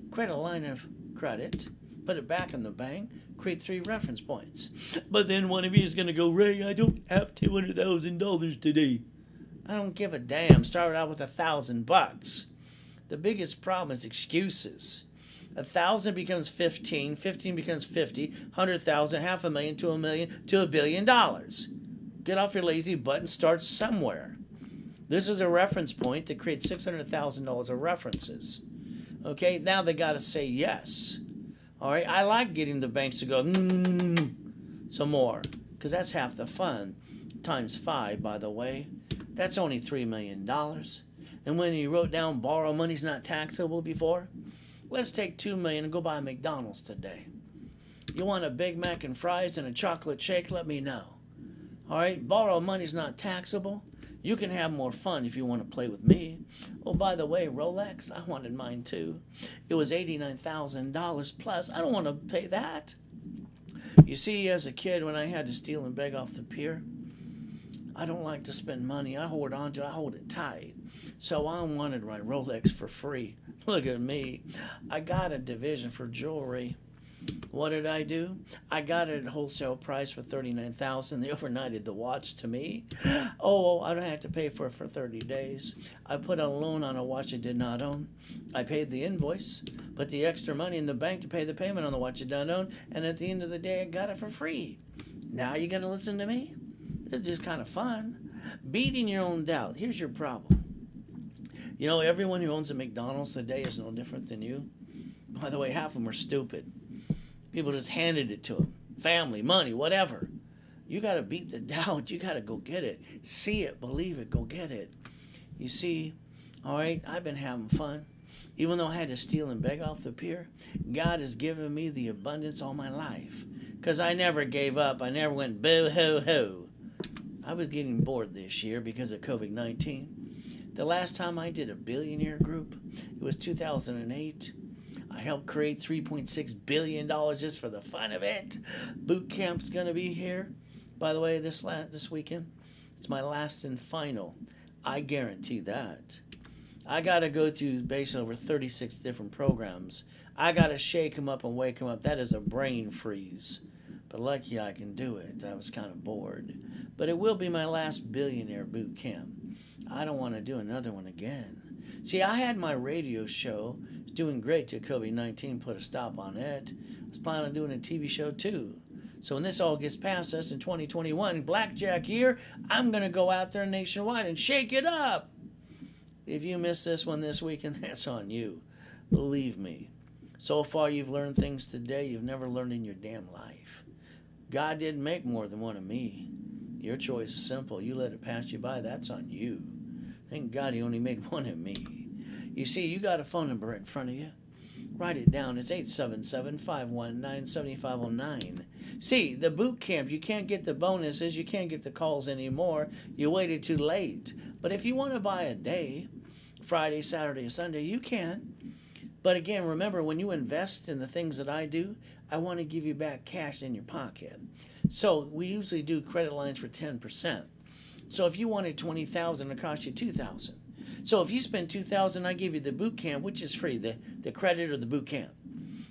create a line of credit, put it back in the bank, create 3 reference points. But then one of you is going to go, Ray, I don't have $200,000 today. I don't give a damn. Start out with $1,000. The biggest problem is excuses. 1,000 becomes 15, 15 becomes 50, 100,000, $500,000 to $1 million to $1 billion. Get off your lazy butt and start somewhere. This is a reference point to create $600,000 of references. Okay, now they got to say yes. All right, I like getting the banks to go, some more, because that's half the fun. Times 5, by the way, that's only $3 million. And when you wrote down borrow money's not taxable before, let's take $2 million and go buy a McDonald's today. You want a Big Mac and fries and a chocolate shake? Let me know. All right, borrow money's not taxable. You can have more fun if you want to play with me. Oh, by the way, Rolex, I wanted mine too. It was $89,000 plus. I don't want to pay that. You see, as a kid, when I had to steal and beg off the pier, I don't like to spend money. I hold on to it. I hold it tight. So I wanted my Rolex for free. Look at me. I got a division for jewelry. What did I do? I got it at wholesale price for $39,000. They overnighted the watch to me. Oh, I don't have to pay for it for 30 days. I put a loan on a watch I did not own. I paid the invoice, put the extra money in the bank to pay the payment on the watch I did not own, and at the end of the day, I got it for free. Now you gonna listen to me? It's just kind of fun. Beating your own doubt. Here's your problem. You know, everyone who owns a McDonald's today is no different than you. By the way, half of them are stupid. People just handed it to them. Family, money, whatever. You got to beat the doubt. You got to go get it. See it, believe it, go get it. You see, all right, I've been having fun. Even though I had to steal and beg off the pier, God has given me the abundance all my life. Because I never gave up. I never went boo-hoo-hoo. I was getting bored this year because of COVID-19. The last time I did a billionaire group, it was 2008. I helped create $3.6 billion just for the fun of it. Boot camp's going to be here. By the way, this weekend, it's my last and final. I guarantee that. I got to go through basically over 36 different programs. I got to shake them up and wake them up. That is a brain freeze. But lucky I can do it. I was kind of bored. But it will be my last billionaire boot camp. I don't want to do another one again. See, I had my radio show was doing great till COVID-19 put a stop on it. I was planning on doing a TV show too. So when this all gets past us in 2021, Blackjack year, I'm going to go out there nationwide and shake it up. If you miss this one this weekend, that's on you. Believe me. So far you've learned things today you've never learned in your damn life. God didn't make more than one of me. Your choice is simple. You let it pass you by, that's on you. Thank God he only made one of me. You see, you got a phone number in front of you. Write it down. It's 877-519-7509. See, the boot camp, you can't get the bonuses. You can't get the calls anymore. You waited too late. But if you want to buy a day, Friday, Saturday, or Sunday, you can. But again, remember, when you invest in the things that I do, I want to give you back cash in your pocket. So we usually do credit lines for 10%. So if you wanted $20,000, it cost you $2,000. So if you spend $2,000, I give you the boot camp, which is free, the credit or the boot camp.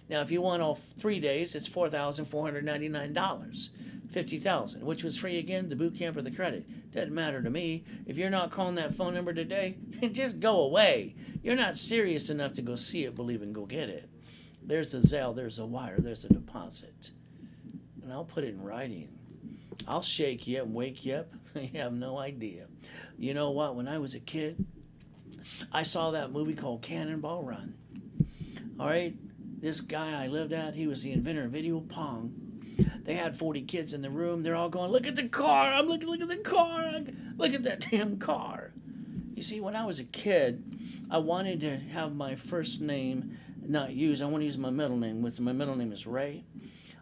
Now, if you want all 3 days, it's $4,499, $50,000, which was free again, the boot camp or the credit. Doesn't matter to me. If you're not calling that phone number today, just go away. You're not serious enough to go see it, believe, and go get it. There's a Zelle, there's a wire, there's a deposit. And I'll put it in writing. I'll shake you up and wake you up. You have no idea. You know what? When I was a kid, I saw that movie called Cannonball Run. All right? This guy I lived at, he was the inventor of video pong. They had 40 kids in the room. They're all going, look at the car. I'm looking, look at the car. Look at that damn car. You see, when I was a kid, I wanted to have my first name not used. I want to use my middle name. My middle name is Ray.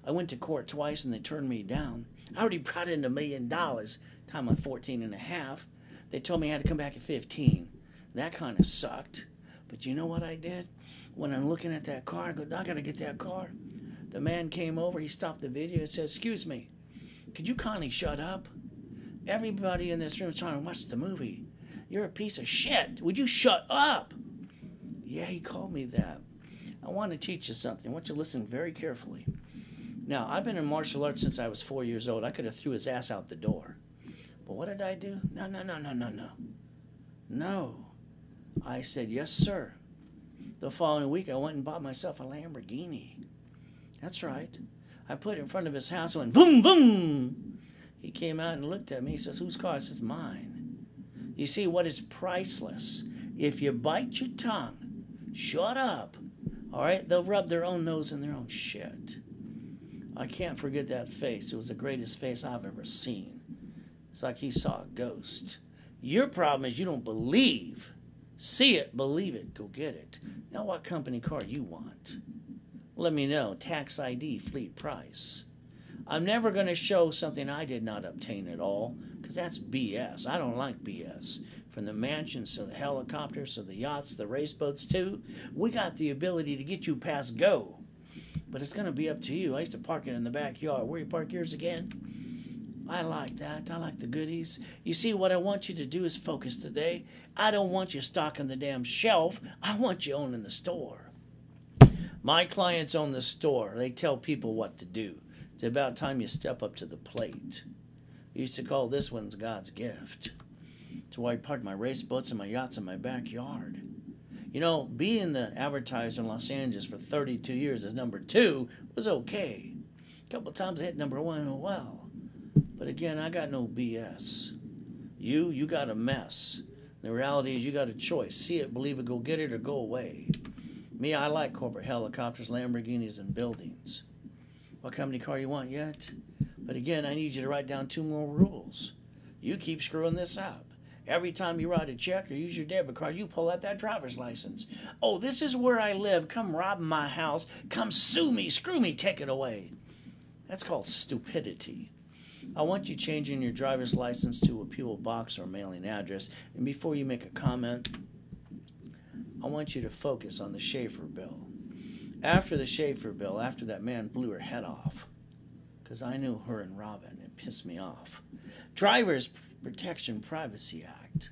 I went to court twice and they turned me down. I already brought in $1 million. Time I'm 14 and a half. They told me I had to come back at 15. That kind of sucked. But you know what I did? When I'm looking at that car, I go, I got to get that car. The man came over. He stopped the video and said, excuse me, could you kindly shut up? Everybody in this room is trying to watch the movie. You're a piece of shit. Would you shut up? Yeah, he called me that. I want to teach you something. I want you to listen very carefully. Now, I've been in martial arts since I was 4 years old. I could have threw his ass out the door. But what did I do? No. I said, yes, sir. The following week, I went and bought myself a Lamborghini. That's right. I put it in front of his house and went, boom, boom. He came out and looked at me. He says, whose car? I says, mine. You see, what is priceless? If you bite your tongue, shut up. All right? They'll rub their own nose in their own shit. I can't forget that face. It was the greatest face I've ever seen. It's like he saw a ghost. Your problem is you don't believe. See it, believe it, go get it. Now what company car you want? Let me know. Tax ID, fleet price. I'm never going to show something I did not obtain at all, because that's BS. I don't like BS. From the mansions to the helicopters to the yachts, the race boats too, we got the ability to get you past go. But it's going to be up to you. I used to park it in the backyard. Where you park yours again? I like that. I like the goodies. You see, what I want you to do is focus today. I don't want you stocking the damn shelf. I want you owning the store. My clients own the store. They tell people what to do. It's about time you step up to the plate. I used to call this one's God's gift. It's why I parked my race boats and my yachts in my backyard. You know, being the advertiser in Los Angeles for 32 years as number 2 was okay. A couple of times I hit number 1 as well. But again, I got no BS. You got a mess. The reality is you got a choice. See it, believe it, go get it, or go away. Me, I like corporate helicopters, Lamborghinis, and buildings. What company car you want yet? But again, I need you to write down 2 more rules. You keep screwing this up. Every time you write a check or use your debit card, you pull out that driver's license. Oh, this is where I live. Come rob my house. Come sue me. Screw me. Take it away. That's called stupidity. I want you changing your driver's license to a P.O. box or mailing address. And before you make a comment, I want you to focus on the Schaefer bill. After the Schaefer bill, after that man blew her head off, because I knew her and Robin, it pissed me off. Drivers Protection Privacy Act.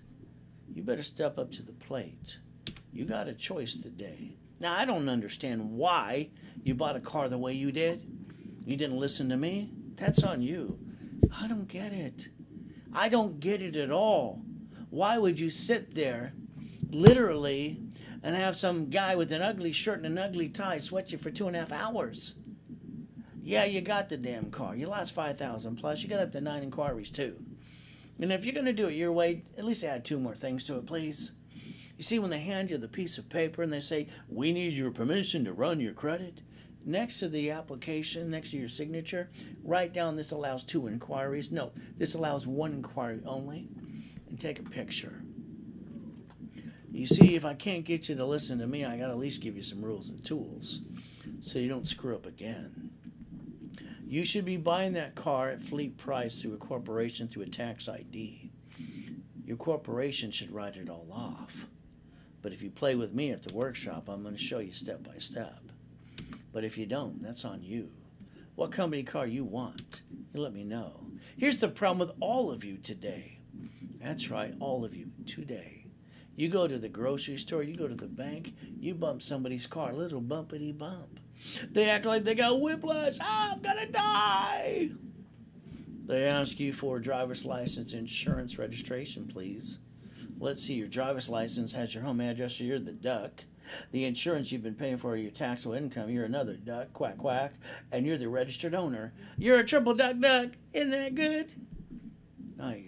You better step up to the plate. You got a choice today. Now, I don't understand why you bought a car the way you did. You didn't listen to me. That's on you. I don't get it. I don't get it at all. Why would you sit there, literally, and have some guy with an ugly shirt and an ugly tie sweat you for 2.5 hours. Yeah, you got the damn car. You lost 5,000 plus. You got up to 9 inquiries too. And if you're going to do it your way, at least add 2 more things to it, please. You see, when they hand you the piece of paper and they say, we need your permission to run your credit, next to the application, next to your signature, write down this allows 2 inquiries. No, this allows 1 inquiry only. And take a picture. You see, if I can't get you to listen to me, I got to at least give you some rules and tools so you don't screw up again. You should be buying that car at fleet price through a corporation through a tax ID. Your corporation should write it all off. But if you play with me at the workshop, I'm going to show you step by step. But if you don't, that's on you. What company car you want, you let me know. Here's the problem with all of you today. That's right, all of you today. You go to the grocery store, you go to the bank, you bump somebody's car, a little bumpity bump. They act like they got whiplash. I'm gonna die. They ask you for a driver's license, insurance, registration, please. Let's see, your driver's license has your home address, so you're the duck. The insurance you've been paying for your taxable income, you're another duck, quack, quack, and you're the registered owner. You're a triple duck, duck. Isn't that good? Aye.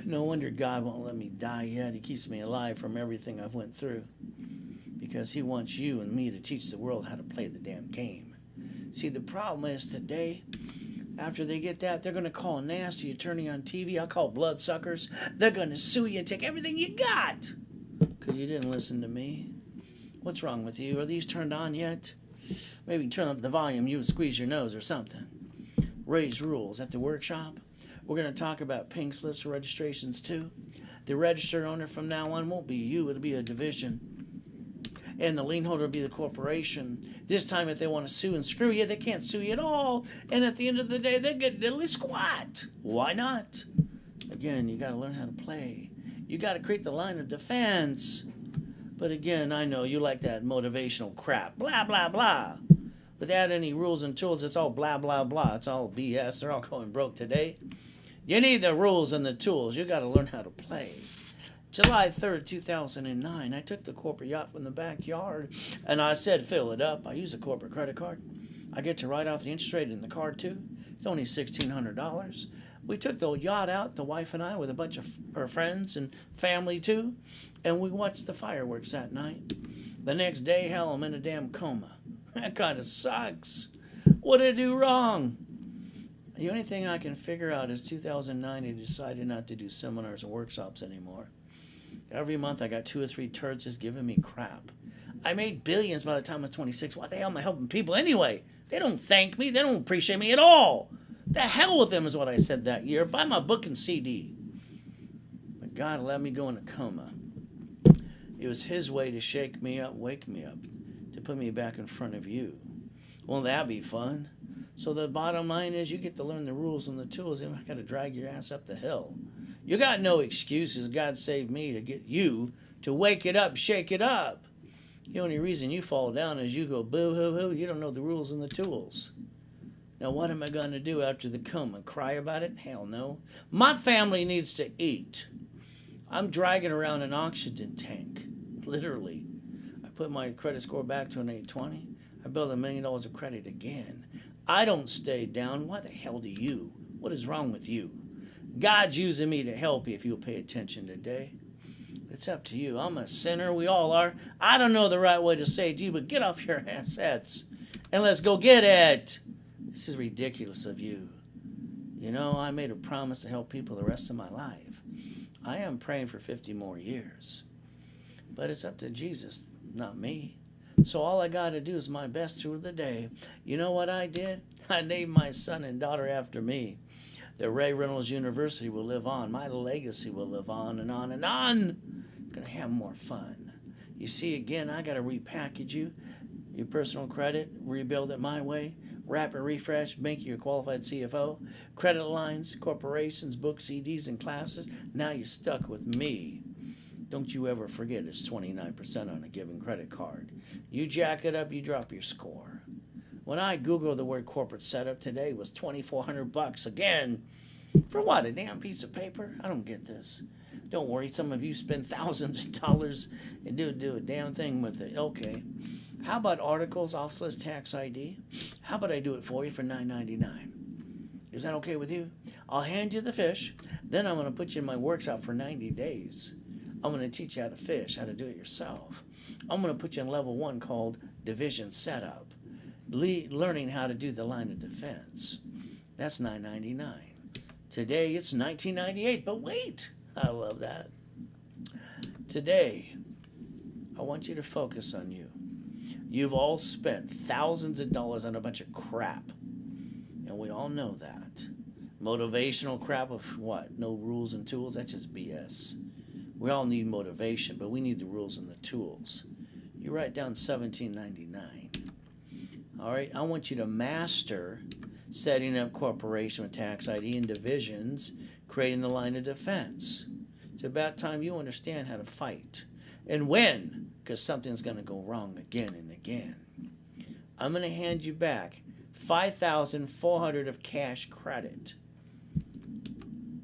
No wonder God won't let me die yet. He keeps me alive from everything I've went through. Because he wants you and me to teach the world how to play the damn game. See, the problem is today, after they get that, they're going to call a nasty attorney on TV. I'll call bloodsuckers. They're going to sue you and take everything you got. Because you didn't listen to me. What's wrong with you? Are these turned on yet? Maybe turn up the volume. You would squeeze your nose or something. Ray's Rules at the workshop. We're going to talk about pink slips registrations too. The registered owner from now on won't be you. It'll be a division. And the lien holder will be the corporation. This time, if they want to sue and screw you, they can't sue you at all. And at the end of the day, they get diddly squat. Why not? Again, you got to learn how to play. You got to create the line of defense. But again, I know you like that motivational crap. Blah, blah, blah. Without any rules and tools, it's all blah, blah, blah. It's all BS. They're all going broke today. You need the rules and the tools. You got to learn how to play. July 3rd, 2009, I took the corporate yacht from the backyard, and I said, fill it up. I use a corporate credit card. I get to write off the interest rate in the card, too. It's only $1,600. We took the yacht out, the wife and I, with a bunch of her friends and family, too, and we watched the fireworks that night. The next day, hell, I'm in a damn coma. That kind of sucks. What did I do wrong? The only thing I can figure out is 2009, I decided not to do seminars and workshops anymore. Every month I got 2 or 3 turds just giving me crap. I made billions by the time I was 26. Why the hell am I helping people anyway? They don't thank me. They don't appreciate me at all. The hell with them is what I said that year. Buy my book and CD. But God let me go in a coma. It was his way to shake me up, wake me up, to put me back in front of you. Won't that be fun? So the bottom line is you get to learn the rules and the tools. And I got to drag your ass up the hill. You got no excuses. God saved me to get you to wake it up, shake it up. The only reason you fall down is you go boo-hoo-hoo. You don't know the rules and the tools. Now, what am I going to do after the coma? Cry about it? Hell no. My family needs to eat. I'm dragging around an oxygen tank, literally. I put my credit score back to an 820. I built $1 million of credit again. I don't stay down. Why the hell do you? What is wrong with you? God's using me to help you if you'll pay attention today. It's up to you. I'm a sinner. We all are. I don't know the right way to say it to you, but get off your assets and let's go get it. This is ridiculous of you. You know, I made a promise to help people the rest of my life. I am praying for 50 more years. But it's up to Jesus, not me. So all I got to do is my best through the day. You know what I did? I named my son and daughter after me. The Ray Reynolds University will live on. My legacy will live on and on and on. Gonna have more fun. You see, again, I got to repackage you, your personal credit, rebuild it my way, rapid refresh, make you a qualified CFO, credit lines, corporations, books, CDs, and classes. Now you're stuck with me. Don't you ever forget it's 29% on a given credit card. You jack it up, you drop your score. When I Googled the word corporate setup today, it was $2,400 again. For what, a damn piece of paper? I don't get this. Don't worry, some of you spend thousands of dollars and do a damn thing with it. Okay. How about articles, office list, tax ID? How about I do it for you for $9.99? Is that okay with you? I'll hand you the fish. Then I'm going to put you in my workshop for 90 days. I'm going to teach you how to fish, how to do it yourself. I'm going to put you in level 1 called Division Setup. Learning how to do the line of defense. That's $9.99. Today it's $19.98, but wait, I love that. Today, I want you to focus on you. You've all spent thousands of dollars on a bunch of crap, and we all know that. Motivational crap of what? No rules and tools? That's just BS. We all need motivation, but we need the rules and the tools. You write down $17.99. All right, I want you to master setting up corporation with tax ID and divisions, creating the line of defense. It's about time you understand how to fight and win, because something's going to go wrong again and again. I'm going to hand you back $5,400 of cash credit.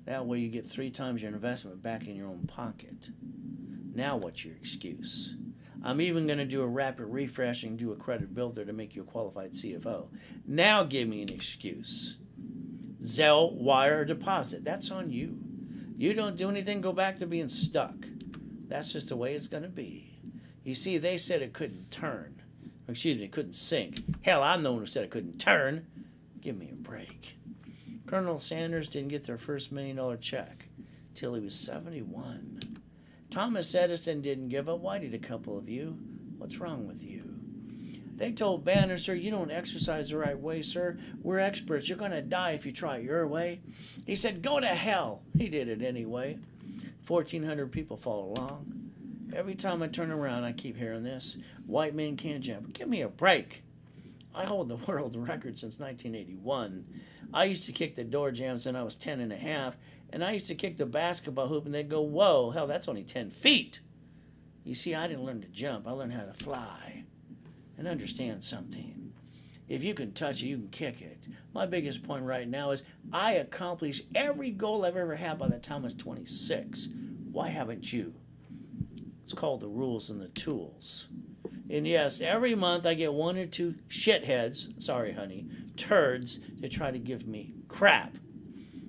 That way you get 3 times your investment back in your own pocket. Now what's your excuse? I'm even going to do a rapid refresh and do a credit builder to make you a qualified CFO. Now give me an excuse. Zelle, wire, or deposit. That's on you. You don't do anything, go back to being stuck. That's just the way it's going to be. You see, they said it couldn't turn. Excuse me, it couldn't sink. Hell, I'm the one who said it couldn't turn. Give me a break. Colonel Sanders didn't get their first $1 million check till he was 71. Thomas Edison didn't give up. Why did a couple of you? What's wrong with you? They told Bannister, you don't exercise the right way, sir. We're experts. You're going to die if you try your way. He said, go to hell. He did it anyway. 1,400 people follow along. Every time I turn around, I keep hearing this. White men can't jump. Give me a break. I hold the world record since 1981. I used to kick the door jambs when I was 10 and a half, and I used to kick the basketball hoop, and they'd go, whoa, hell, that's only 10 feet. You see, I didn't learn to jump. I learned how to fly. And understand something. If you can touch it, you can kick it. My biggest point right now is I accomplished every goal I've ever had by the time I was 26. Why haven't you? It's called the rules and the tools. And yes, every month I get 1 or 2 shitheads, sorry honey, turds, to try to give me crap.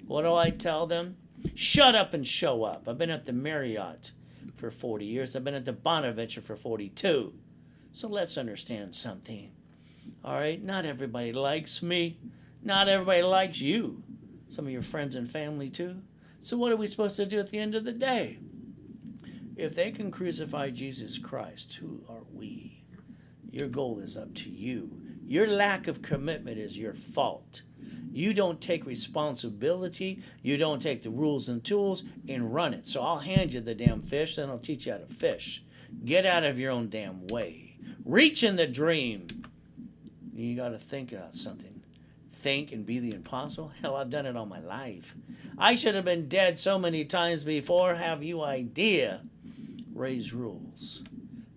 What do I tell them? Shut up and show up. I've been at the Marriott for 40 years. I've been at the Bonaventure for 42. So let's understand something. All right, not everybody likes me. Not everybody likes you. Some of your friends and family too. So what are we supposed to do at the end of the day? If they can crucify Jesus Christ, who are we? Your goal is up to you. Your lack of commitment is your fault. You don't take responsibility. You don't take the rules and tools and run it. So I'll hand you the damn fish, then I'll teach you how to fish. Get out of your own damn way. Reach in the dream. You got to think about something. Think and be the impossible? Hell, I've done it all my life. I should have been dead so many times before. Have you idea? Raise rules.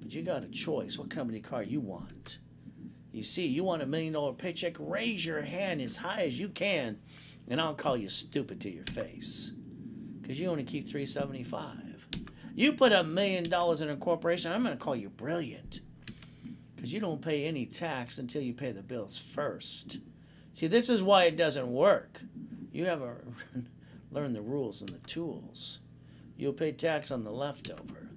But you got a choice what company car you want. You see, you want $1 million paycheck, raise your hand as high as you can, and I'll call you stupid to your face. Because you only keep $375. You put $1 million in a corporation, I'm going to call you brilliant. Because you don't pay any tax until you pay the bills first. See, this is why it doesn't work. You haven't learned the rules and the tools. You'll pay tax on the leftover.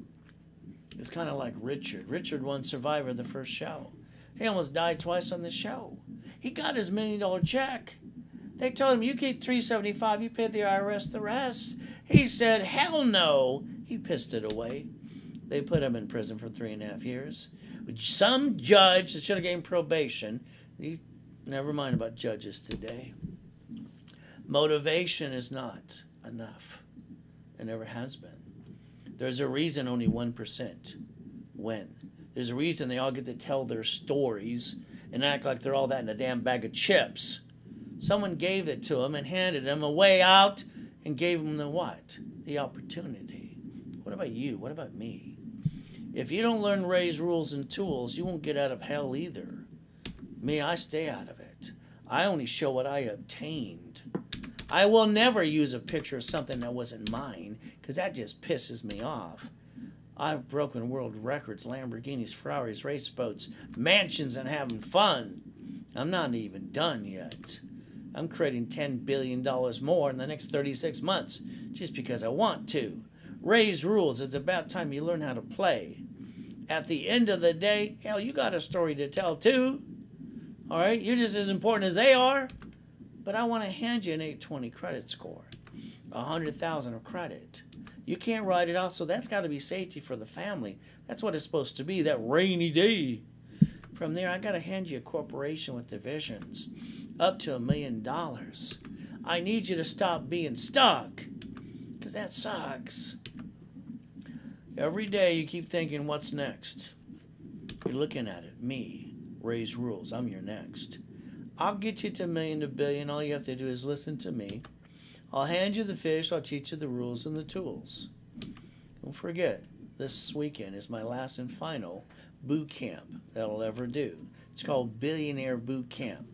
It's kind of like Richard. Richard won Survivor the first show. He almost died twice on the show. He got his $1 million check. They told him, you keep $375, you pay the IRS the rest. He said, hell no. He pissed it away. They put him in prison for 3.5 years. Some judge that should have given probation. Never mind about judges today. Motivation is not enough. It never has been. There's a reason only 1% win. There's a reason they all get to tell their stories and act like they're all that in a damn bag of chips. Someone gave it to them and handed them a way out and gave them the what? The opportunity. What about you? What about me? If you don't learn Ray's rules and tools, you won't get out of hell either. Me, I stay out of it. I only show what I obtained. I will never use a picture of something that wasn't mine, because that just pisses me off. I've broken world records, Lamborghinis, Ferraris, race boats, mansions, and having fun. I'm not even done yet. I'm creating $10 billion more in the next 36 months just because I want to. Ray's rules. It's about time you learn how to play. At the end of the day, hell, you got a story to tell too. All right, you're just as important as they are. But I want to hand you an 820 credit score, 100,000 of credit. You can't write it off, so that's got to be safety for the family. That's what it's supposed to be, that rainy day. From there, I got to hand you a corporation with divisions, up to $1 million. I need you to stop being stuck, because that sucks. Every day you keep thinking, what's next? You're looking at it. Me, Ray's Rules. I'm your next. I'll get you to $1 million to $1 billion. All you have to do is listen to me. I'll hand you the fish. I'll teach you the rules and the tools. Don't forget, this weekend is my last and final boot camp that I'll ever do. It's called Billionaire Boot Camp.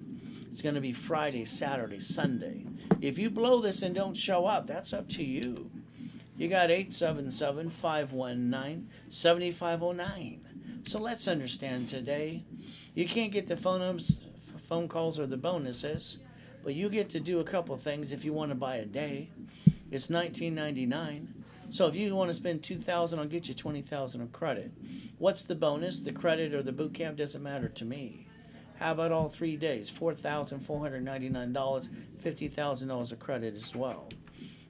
It's going to be Friday, Saturday, Sunday. If you blow this and don't show up, that's up to you. You got 877-519-7509. So let's understand today. You can't get the phone calls or the bonuses, but you get to do a couple things if you want to buy a day. It's $19.99. So if you want to spend $2,000, I'll get you $20,000 of credit. What's the bonus? The credit or the boot camp doesn't matter to me. How about all 3 days? $4,499, $50,000 of credit as well.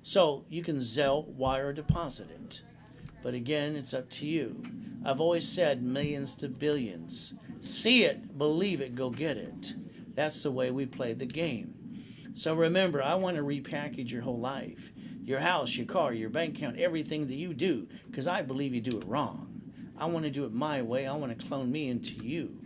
So you can Zelle, wire, or deposit it. But again, it's up to you. I've always said millions to billions. See it, believe it, go get it. That's the way we play the game. So remember, I want to repackage your whole life. Your house, your car, your bank account, everything that you do, because I believe you do it wrong. I want to do it my way. I want to clone me into you.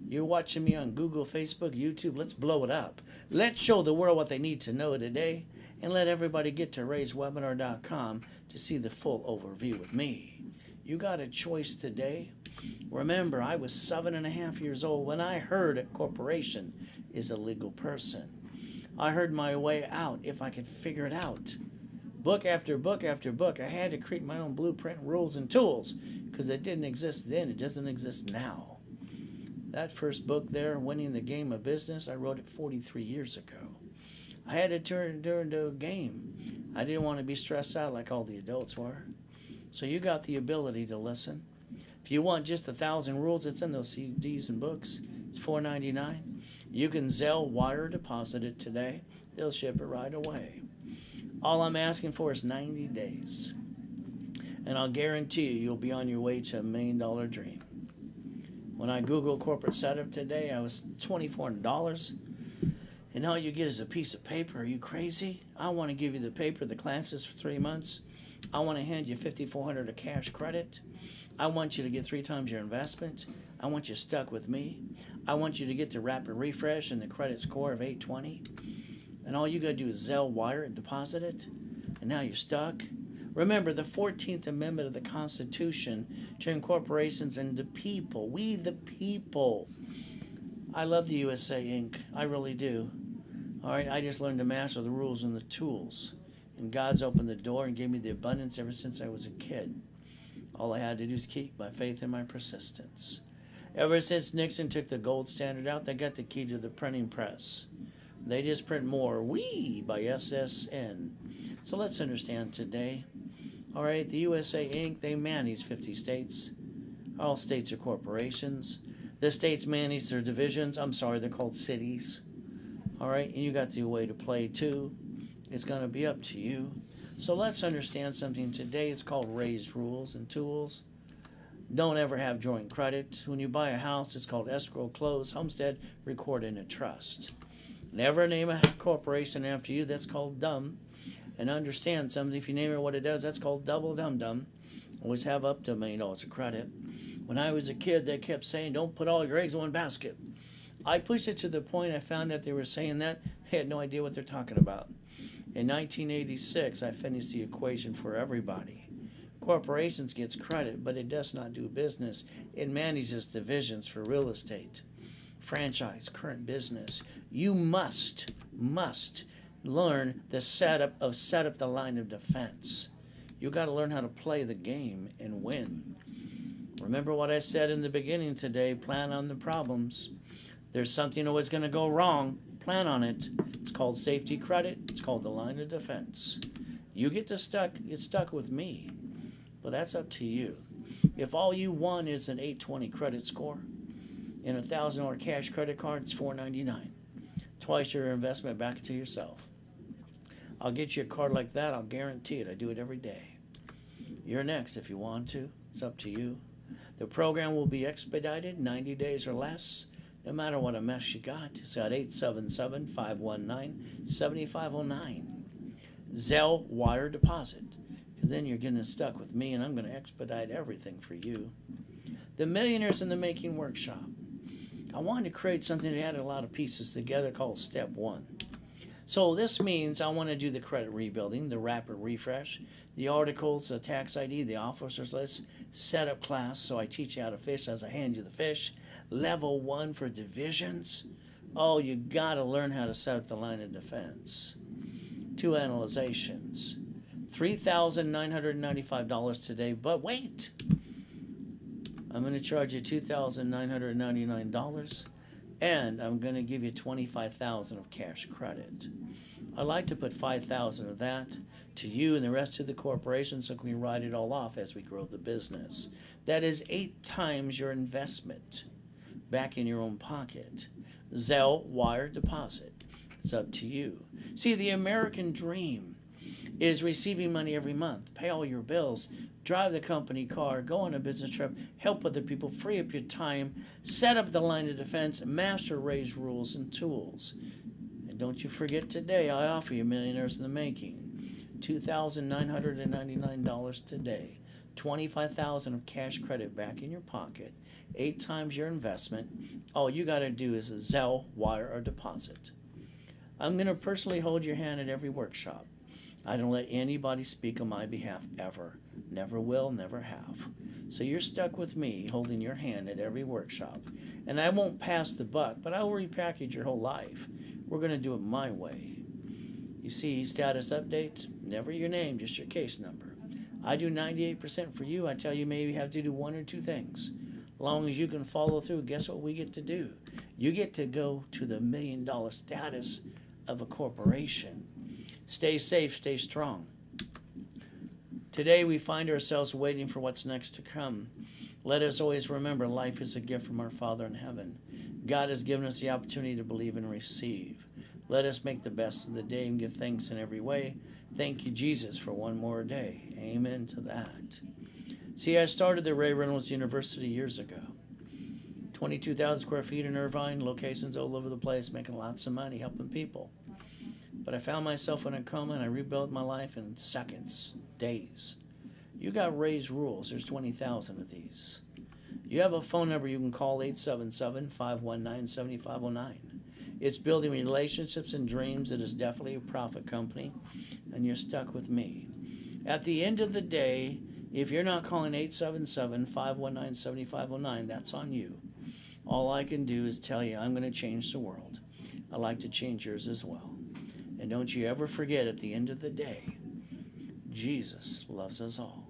You're watching me on Google, Facebook, YouTube. Let's blow it up. Let's show the world what they need to know today, and let everybody get to rayswebinar.com to see the full overview with me. You got a choice today. Remember, I was 7.5 years old when I heard a corporation is a legal person. I heard my way out if I could figure it out. Book after book after book, I had to create my own blueprint, rules, and tools, because it didn't exist then. It doesn't exist now. That first book there, Winning the Game of Business, I wrote it 43 years ago. I had to turn it into a game. I didn't want to be stressed out like all the adults were. So you got the ability to listen. If you want just 1,000 rules, it's in those CDs and books. It's $4.99. You can Zelle, wire, deposit it today. They'll ship it right away. All I'm asking for is 90 days. And I'll guarantee you'll be on your way to $1 million dream. When I Googled corporate setup today, I was $2,400. And all you get is a piece of paper. Are you crazy? I want to give you the paper, the classes for 3 months. I want to hand you $5,400 of cash credit. I want you to get 3 times your investment. I want you stuck with me. I want you to get the rapid refresh and the credit score of 820. And all you got to do is Zelle, wire, and deposit it. And now you're stuck. Remember, the 14th Amendment of the Constitution turn corporations into people. We the people. I love the USA Inc. I really do. All right, I just learned to master the rules and the tools. And God's opened the door and gave me the abundance ever since I was a kid. All I had to do is keep my faith and my persistence. Ever since Nixon took the gold standard out, they got the key to the printing press. They just print more. We by SSN. So let's understand today. All right, the USA Inc., they manage 50 states. All states are corporations. The states manage their divisions. I'm sorry, they're called cities. All right, and you got the way to play too. It's going to be up to you. So let's understand something today. It's called Ray's Rules and Tools. Don't ever have joint credit. When you buy a house, it's called escrow, close, homestead, record in a trust. Never name a corporation after you. That's called dumb. And understand something. If you name it what it does, that's called double dum-dum. Always have up to $1 million of credit. When I was a kid, they kept saying, don't put all your eggs in one basket. I pushed it to the point I found out they were saying that. I had no idea what they're talking about. In 1986, I finished the equation for everybody. Corporations gets credit, but it does not do business. It manages divisions for real estate, franchise, current business. You must learn the set up the line of defense. You got to learn how to play the game and win. Remember what I said in the beginning today, plan on the problems. There's something always going to go wrong, plan on it. It's called safety credit. It's called the line of defense. You get stuck with me, but that's up to you. If all you want is an 820 credit score and $1,000 cash credit card, it's $499. Twice your investment back to yourself. I'll get you a card like that. I'll guarantee it. I do it every day. You're next if you want to. It's up to you. The program will be expedited, 90 days or less, no matter what a mess you got. It's at 877-519-7509. Zelle wire deposit. Because then you're getting stuck with me, and I'm going to expedite everything for you. The Millionaires in the Making Workshop. I wanted to create something that added a lot of pieces together called Step 1. So this means I want to do the credit rebuilding, the rapid refresh, the articles, the tax ID, the officers list, setup class. So I teach you how to fish as I hand you the fish. Level 1 for divisions. Oh, you got to learn how to set up the line of defense. 2 analyzations. $3,995 today, but wait. I'm going to charge you $2,999. And I'm going to give you $25,000 of cash credit. I'd like to put $5,000 of that to you and the rest of the corporation so we can write it all off as we grow the business. That is 8 times your investment back in your own pocket. Zelle wire deposit. It's up to you. See, the American dream is receiving money every month, pay all your bills, drive the company car, go on a business trip, help other people, free up your time, set up the line of defense, master Ray's rules and tools. And don't you forget today, I offer you Millionaires in the Making. $2,999 today. $25,000 of cash credit back in your pocket. 8 times your investment. All you got to do is a Zelle, wire, or deposit. I'm going to personally hold your hand at every workshop. I don't let anybody speak on my behalf ever. Never will, never have. So you're stuck with me holding your hand at every workshop. And I won't pass the buck, but I will repackage your whole life. We're going to do it my way. You see status updates, never your name, just your case number. I do 98% for you. I tell you maybe you have to do 1 or 2 things. As long as you can follow through, guess what we get to do? You get to go to the $1 million status of a corporation. Stay safe, stay strong. Today we find ourselves waiting for what's next to come. Let us always remember life is a gift from our Father in heaven. God has given us the opportunity to believe and receive. Let us make the best of the day and give thanks in every way. Thank you, Jesus, for one more day. Amen to that. See, I started the Ray Reynolds University years ago. 22,000 square feet in Irvine, locations all over the place, making lots of money, helping people. But I found myself in a coma, and I rebuilt my life in seconds, days. You got Ray's rules. There's 20,000 of these. You have a phone number you can call, 877-519-7509. It's building relationships and dreams. It is definitely a profit company, and you're stuck with me. At the end of the day, if you're not calling 877-519-7509, that's on you. All I can do is tell you I'm going to change the world. I'd like to change yours as well. And don't you ever forget, at the end of the day, Jesus loves us all.